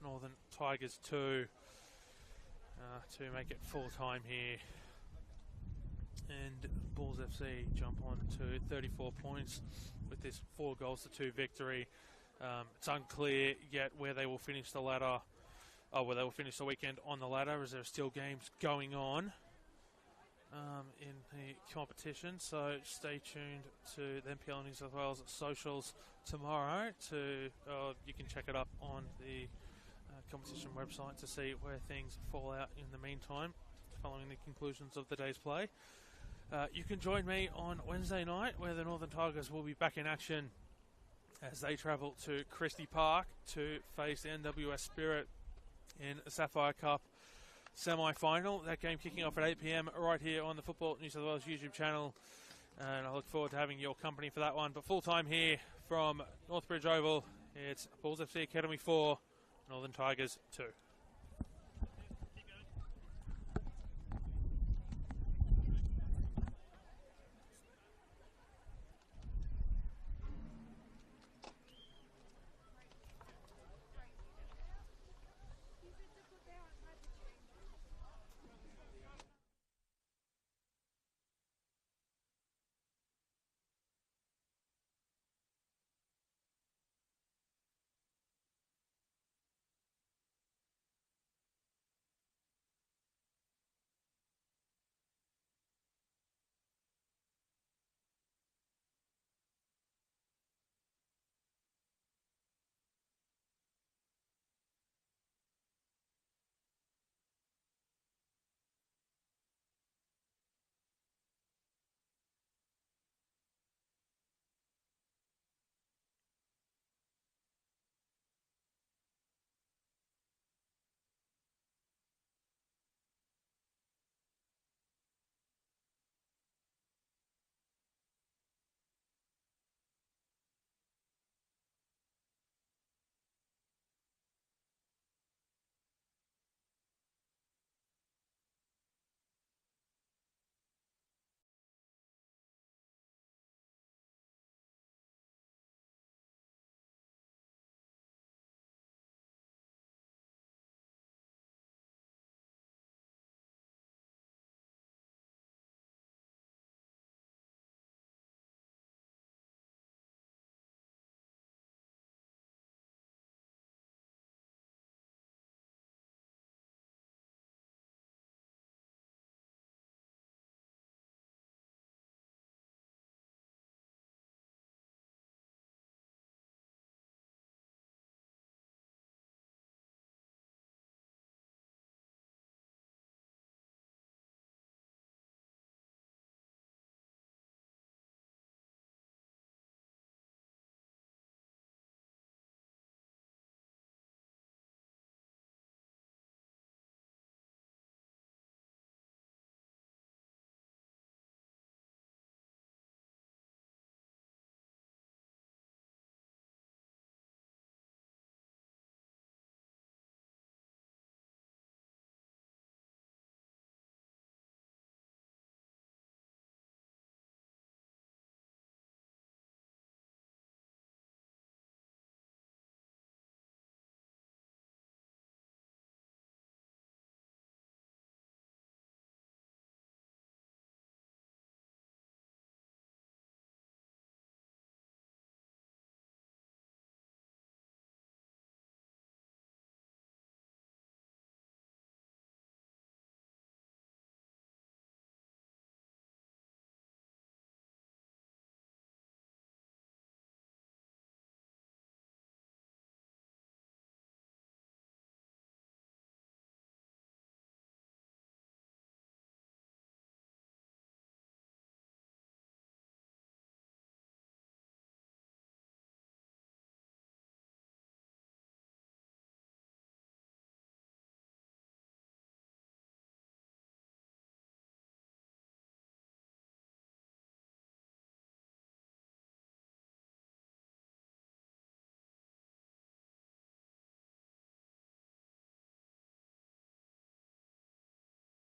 Northern Tigers 2 to make it full time here And Bulls FC jump on to 34 points with this 4-2 victory. It's unclear yet where they will finish the ladder, where they will finish the weekend on the ladder, as there are still games going on in the competition. So stay tuned to the NPL New South Wales socials tomorrow. You can check it up on the competition website to see where things fall out in the meantime, following the conclusions of the day's play. You can join me on Wednesday night, where the Northern Tigers will be back in action as they travel to Christie Park to face the NWS Spirit in the Sapphire Cup semi-final. That game kicking off at 8 p.m. right here on the Football New South Wales YouTube channel, and I look forward to having your company for that one. But full time here from Northbridge Oval, it's Bulls FC Academy 4, Northern Tigers 2.